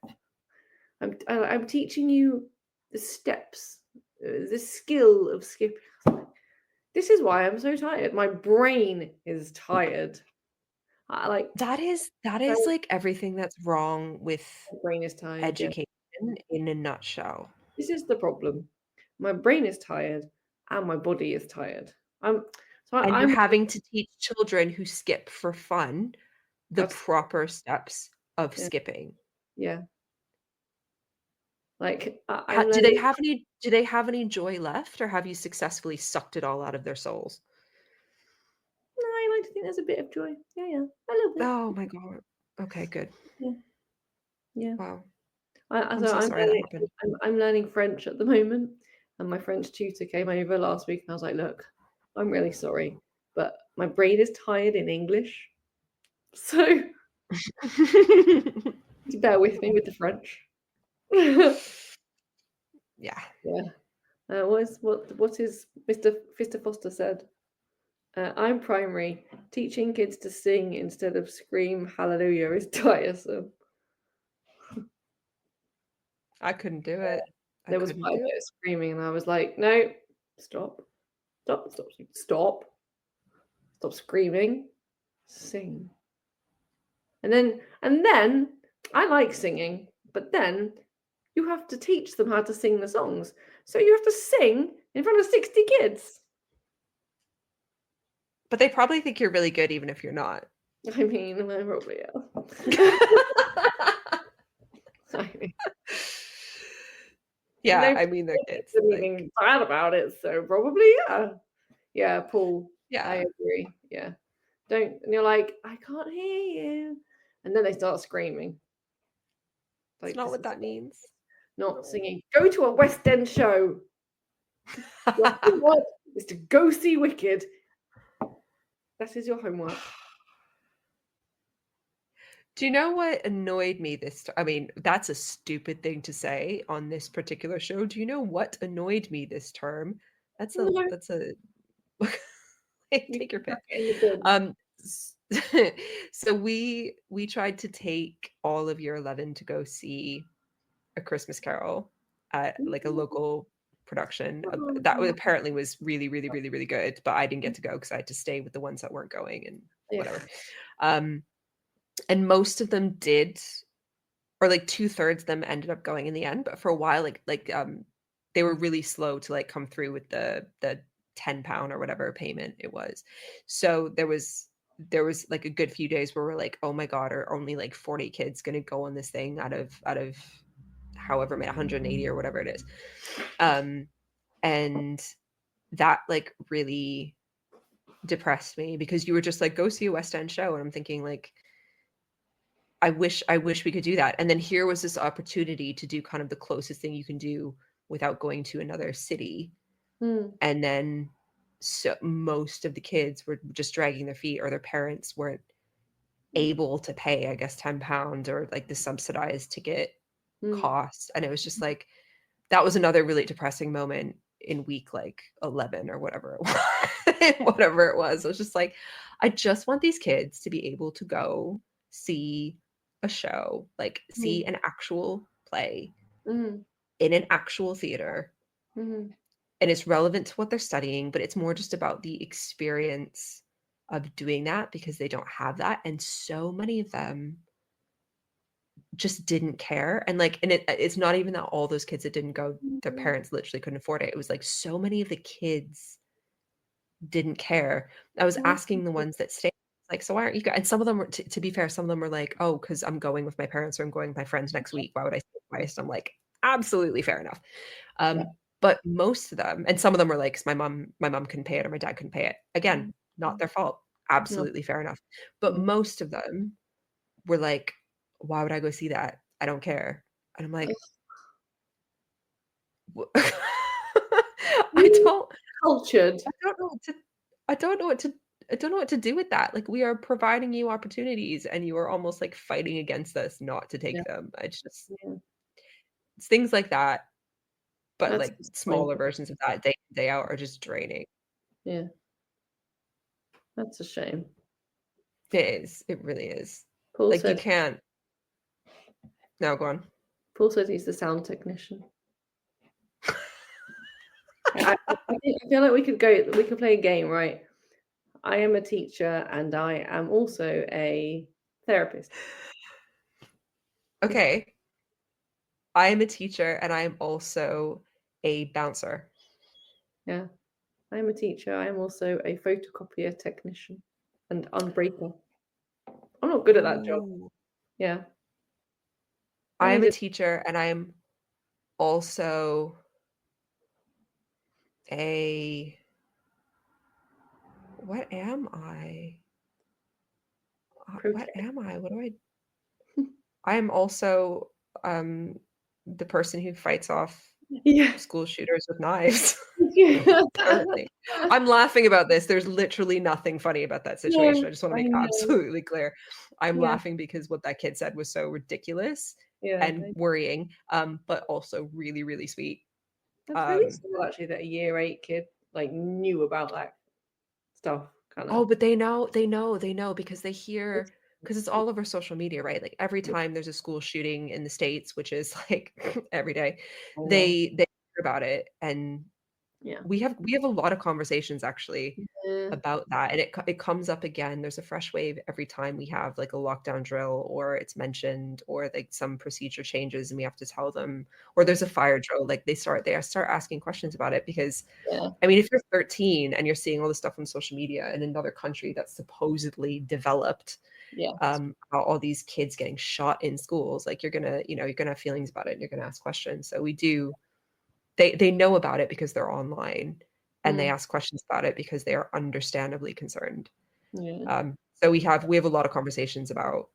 I'm teaching you the steps, the skill of skipping. This is why I'm so tired. My brain is tired. That is like everything that's wrong with brain is tired, education in a nutshell. This is the problem. My brain is tired and my body is tired. I'm having to teach children who skip for fun the proper steps of skipping. Yeah. Like, do they have any joy left, or have you successfully sucked it all out of their souls? No, I like to think there's a bit of joy. Yeah, a little bit. Oh my God. Okay, good. Yeah. Wow. I'm sorry that happened. I'm learning French at the moment, and my French tutor came over last week, and I was like, look, I'm really sorry, but my brain is tired in English, so bear with me with the French. Yeah. What is Mr. Foster said? I'm primary. Teaching kids to sing instead of scream hallelujah is tiresome. I couldn't do it. There was quite a bit of screaming, and I was like, no, stop screaming, sing. And then I like singing, but then you have to teach them how to sing the songs. So you have to sing in front of 60 kids. But they probably think you're really good even if you're not. I mean, I probably am. I mean, Yeah, no, I mean, they're kids. anything bad about it, so probably, yeah. Yeah, Paul, I Yeah. agree. Yeah. And you're like, I can't hear you. And then they start screaming. That's Like, not this what is that means. not No. singing. Go to a West End show. Your homework is to go see Wicked. That is your homework. Do you know what annoyed me I mean, that's a stupid thing to say on this particular show. Do you know what annoyed me this term? That's a No, you take your can pick. have it in the bin. S- so we tried to take all of year 11 to go see A Christmas Carol at like a local production that apparently was really, really, really, really good, but I didn't get to go because I had to stay with the ones that weren't going and whatever. And most of them did, or like 2/3 of them ended up going in the end, but for a while, they were really slow to like come through with the £10 or whatever payment it was. So there was like a good few days where we're like, oh my God, are only like 40 kids gonna go on this thing out of however many 180 or whatever it is. And that like really depressed me because you were just like, go see a West End show. And I'm thinking like, I wish we could do that. And then here was this opportunity to do kind of the closest thing you can do without going to another city. And then so most of the kids were just dragging their feet, or their parents weren't able to pay, I guess, £10 or like the subsidized ticket cost. And it was just like, that was another really depressing moment in week like 11 or whatever it was. Whatever it was. I was just like, I just want these kids to be able to go see a show, like see an actual play in an actual theater. And it's relevant to what they're studying, but it's more just about the experience of doing that because they don't have that. And so many of them just didn't care. And like, and it's not even that all those kids that didn't go, their parents literally couldn't afford it. It was like so many of the kids didn't care. I was asking the ones that stayed, like, so why aren't you guys? And some of them were, to be fair, some of them were like, oh, because I'm going with my parents or I'm going with my friends next week. Why would I stay twice? I'm like, absolutely fair enough. But most of them, and some of them were like, 'cause my mom couldn't pay it or my dad couldn't pay it. Again, not their fault. Absolutely fair enough. But most of them were like, why would I go see that? I don't care. And I'm like, I don't Cultured. I don't know what to I don't know what to I don't know what to do with that. Like, we are providing you opportunities and you are almost like fighting against us not to take Yeah. them. It's just Yeah. it's things like that, but That's like smaller disappointing. versions of that day in, day out are just draining. Yeah. That's a shame. It is. It really is. Paul Like, you said can't. No, go on. Paul said he's the sound technician. I feel like we could play a game, right? I am a teacher and I am also a therapist. Okay. I am a teacher and I am also a bouncer. Yeah. I am a teacher. I am also a photocopier technician and unbreaker. I'm not good at that job. Ooh. Yeah. I am a just teacher and I am also a what am I? What am I? What do I am also the person who fights off yeah. school shooters with knives. Yeah. Apparently. I'm laughing about this. There's literally nothing funny about that situation. No, I just want to I make know. absolutely clear. I'm Yeah. laughing because what that kid said was so ridiculous Yeah. and worrying, but also really, really sweet. That's really cool actually that a year 8 kid like knew about that stuff kind of. Oh, but they know because they hear because it's all over social media, right? Like every time there's a school shooting in the States, which is like every day, I know. they hear about it and Yeah. We have a lot of conversations actually Yeah. about that, and it comes up again. There's a fresh wave every time we have like a lockdown drill, or it's mentioned, or like some procedure changes and we have to tell them, or there's a fire drill. Like they start asking questions about it because Yeah. I mean, if you're 13 and you're seeing all this stuff on social media in another country that's supposedly developed, Yeah. all these kids getting shot in schools, like you're gonna have feelings about it and you're gonna ask questions. So we do. They know about it because they're online, and they ask questions about it because they are understandably concerned. Yeah. So we have a lot of conversations about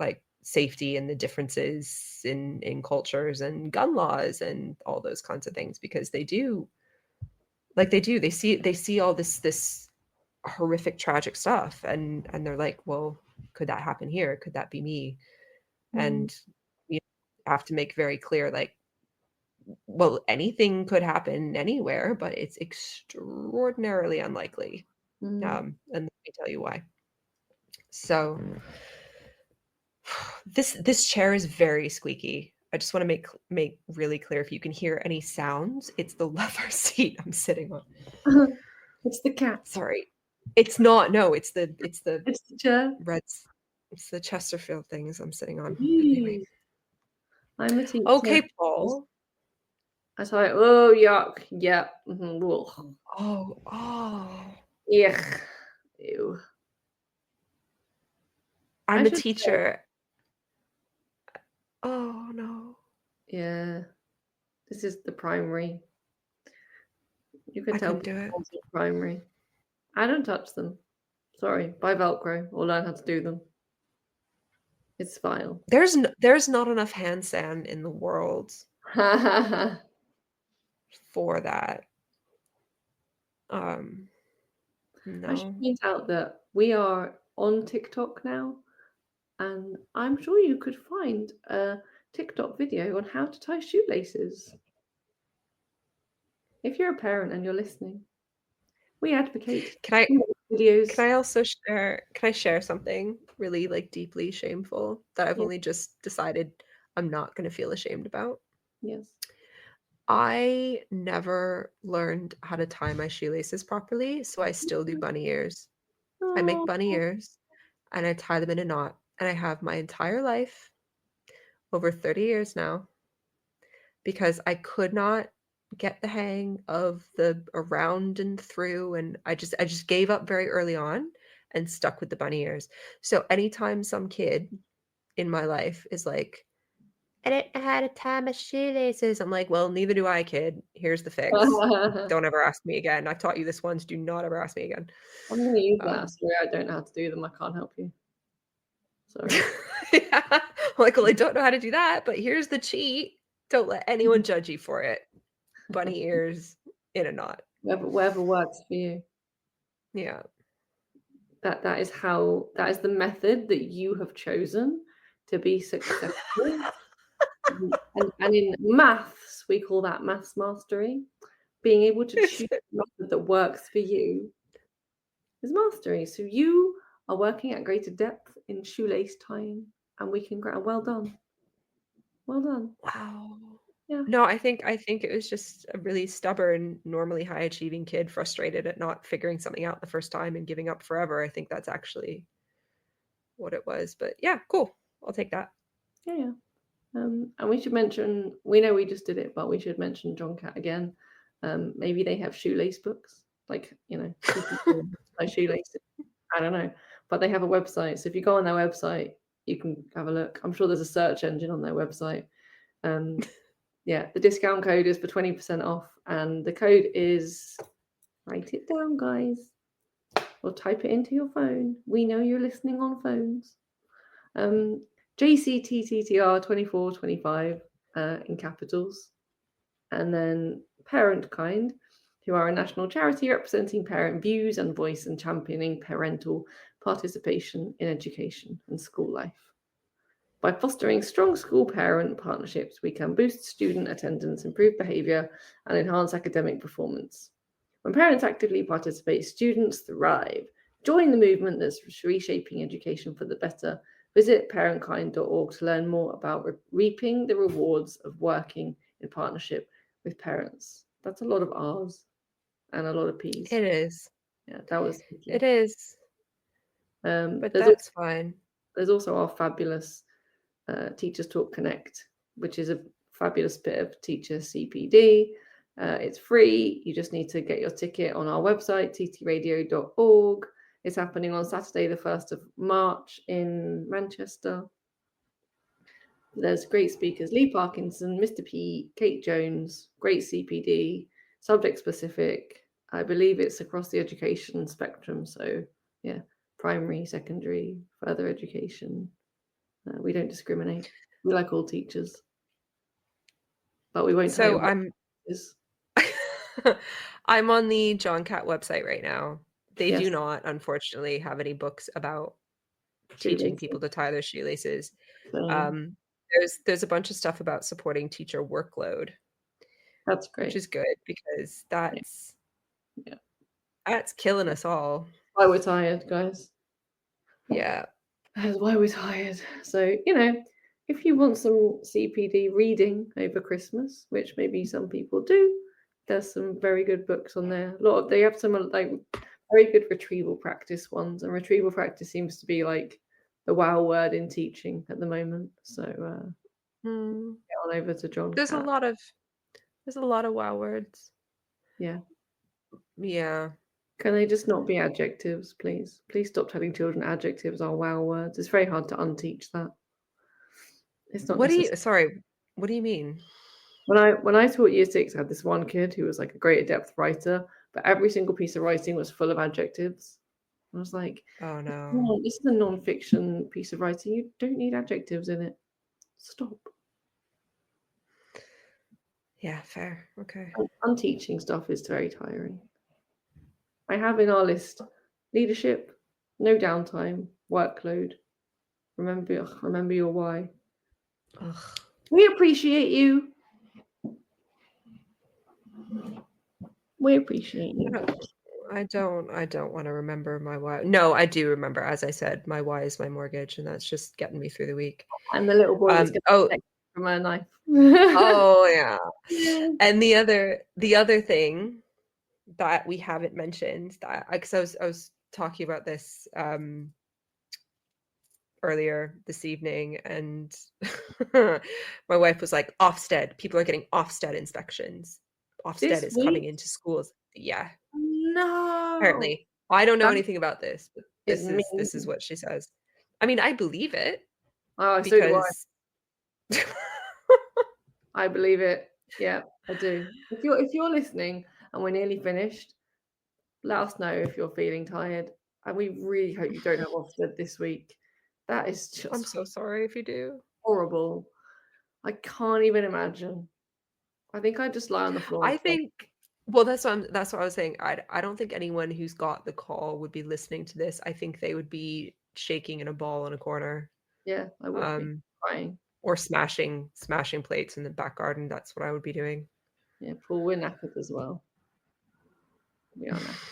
like safety and the differences in cultures and gun laws and all those kinds of things, because they see all this horrific tragic stuff, and they're like, well, could that happen here? Could that be me? And you have to make very clear, like, well, anything could happen anywhere, but it's extraordinarily unlikely. And let me tell you why. So this chair is very squeaky. I just want to make really clear, if you can hear any sounds, it's the leather seat I'm sitting on. It's the cat. Sorry. It's not. No, it's the It's the chair. Reds. It's the Chesterfield things I'm sitting on. Anyway. I'm a teacher. Okay, Paul. That's how oh, yuck. Yeah. Oh. Yuck. Ew. I'm a teacher. Oh, no. Yeah. This is the primary. You can tell do it. Primary. I don't touch them. Sorry. Buy Velcro or learn how to do them. It's fine. There's not enough hand sand in the world for that. No. I should point out that we are on TikTok now, and I'm sure you could find a TikTok video on how to tie shoelaces. If you're a parent and you're listening, we advocate videos. Can I share something really like deeply shameful that I've only just decided I'm not going to feel ashamed about? Yes. I never learned how to tie my shoelaces properly, so I still do bunny ears. I make bunny ears and I tie them in a knot, and I have my entire life, over 30 years now, because I could not get the hang of the around and through, and I just gave up very early on and stuck with the bunny ears. So anytime some kid in my life is like, I didn't know how to tie my shoelaces, I'm like, well, neither do I, kid. Here's the fix. Don't ever ask me again. I've taught you this once. Do not ever ask me again. I'm going to use that. Sorry, I don't know how to do them. I can't help you. Sorry. Yeah. I'm like, well, I don't know how to do that, but here's the cheat. Don't let anyone judge you for it. Bunny ears in a knot. Whatever works for you. Yeah. That is the method that you have chosen to be successful. and in maths, we call that maths mastery. Being able to choose a method that works for you is mastery. So you are working at greater depth in shoelace tying, and we can well done. Well done. Wow. Yeah. No, I think it was just a really stubborn, normally high achieving kid frustrated at not figuring something out the first time and giving up forever. I think that's actually what it was. But yeah, cool. I'll take that. Yeah. And we should mention, we know we just did it, but we should mention John Cat again. Maybe they have shoelace books, like, like shoelaces. I don't know. But they have a website. So if you go on their website, you can have a look. I'm sure there's a search engine on their website. Yeah, the discount code is for 20% off, and the code is, write it down, guys, or type it into your phone. We know you're listening on phones. JCTTTR 2425 in capitals, and then Parent Kind, who are a national charity representing parent views and voice and championing parental participation in education and school life. By fostering strong school-parent partnerships, we can boost student attendance, improve behaviour, and enhance academic performance. When parents actively participate, students thrive. Join the movement that's reshaping education for the better. Visit parentkind.org to learn more about reaping the rewards of working in partnership with parents. That's a lot of R's. and a lot of P's. It is. Yeah, that was tricky. It is. But that's fine. There's also our fabulous Teachers Talk Connect, which is a fabulous bit of teacher CPD. It's free. You just need to get your ticket on our website, ttradio.org. It's happening on Saturday, the 1st of March in Manchester. There's great speakers, Lee Parkinson, Mr. P, Kate Jones, great CPD, subject specific. I believe it's across the education spectrum. So yeah, primary, secondary, further education. We don't discriminate. We like all teachers. But we won't tell you what it is. I'm on the John Catt website right now. They Yes. do not, unfortunately, have any books about teaching people to tie their shoelaces. There's a bunch of stuff about supporting teacher workload. That's great. Which is good because that's killing us all. Why we're tired, guys. Yeah. That's why we're tired. So, if you want some CPD reading over Christmas, which maybe some people do, there's some very good books on there. They have some like very good retrieval practice ones, and retrieval practice seems to be like the wow word in teaching at the moment. So get on over to John. There's a lot of wow words. Yeah. Yeah. Can they just not be adjectives, please? Please stop telling children adjectives are wow words. It's very hard to unteach that. It's not. What do you mean? When I taught year 6, I had this one kid who was like a great depth writer, but every single piece of writing was full of adjectives. I was like, oh no, this is a non-fiction piece of writing. You don't need adjectives in it. Stop. Yeah, fair. Okay. Unteaching stuff is very tiring. I have in our list leadership, no downtime, workload. Remember your why. Ugh. We appreciate you. We appreciate you. I don't want to remember my why. No, I do remember. As I said, my why is my mortgage, and that's just getting me through the week. And the little boy is going to from a knife. Oh yeah. And the other thing that we haven't mentioned, that because I was talking about this earlier this evening, and my wife was like, Ofsted, people are getting Ofsted inspections. Ofsted is coming into schools. Yeah. No. Apparently. I don't know anything about this, but this is what she says. I mean, I believe it. Oh, because so do I. I believe it. Yeah, I do. If you're listening and we're nearly finished, let us know if you're feeling tired. And we really hope you don't have Ofsted this week. That is just I'm so sorry if you do. Horrible. I can't even imagine. I think I'd just lie on the floor. I think well, that's what I was saying. I don't think anyone who's got the call would be listening to this. I think they would be shaking in a ball in a corner. Yeah, I would be crying. Or smashing plates in the back garden. That's what I would be doing. Yeah, Paul, we're knackered as well. We are knackered.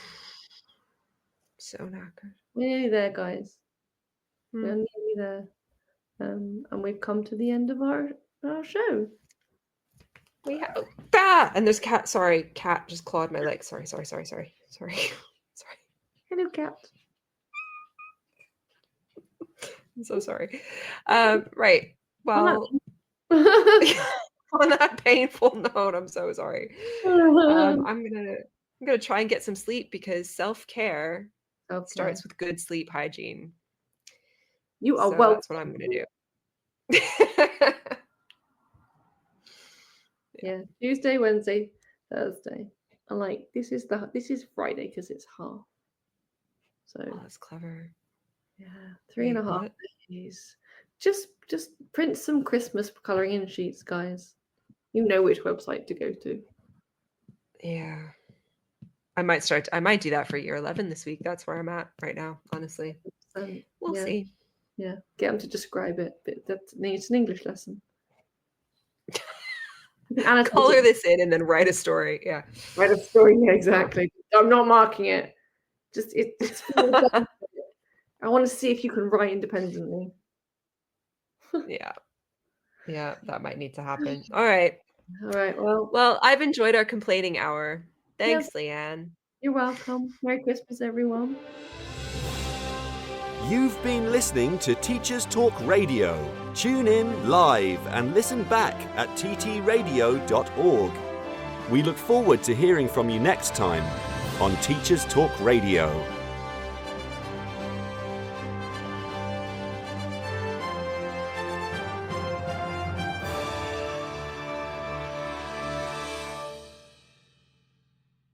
So knackered. We're nearly there, guys. We're nearly there. And we've come to the end of our show. We have and there's cat. Sorry, cat just clawed my leg. Sorry. Hello, cat. I'm so sorry. Right. Well, on that painful note, I'm so sorry. I'm gonna try and get some sleep because self-care starts with good sleep hygiene. You are welcome. That's what I'm gonna do. Yeah, Tuesday, Wednesday, Thursday. I'm like, this is Friday because it's half. So that's clever. Yeah, 3.5 days. Just print some Christmas coloring in sheets, guys. You know which website to go to. Yeah. I might do that for year 11 this week. That's where I'm at right now, honestly. We'll see. Yeah, get them to describe it. But that needs an English lesson. Color this in and then write a story. Yeah. Write a story, yeah, exactly. I'm not marking it. Just it's I want to see if you can write independently. Yeah, that might need to happen. All right. Well, I've enjoyed our complaining hour. Thanks, Lianne. You're welcome. Merry Christmas, everyone. You've been listening to Teachers Talk Radio. Tune in live and listen back at ttradio.org. We look forward to hearing from you next time on Teachers Talk Radio.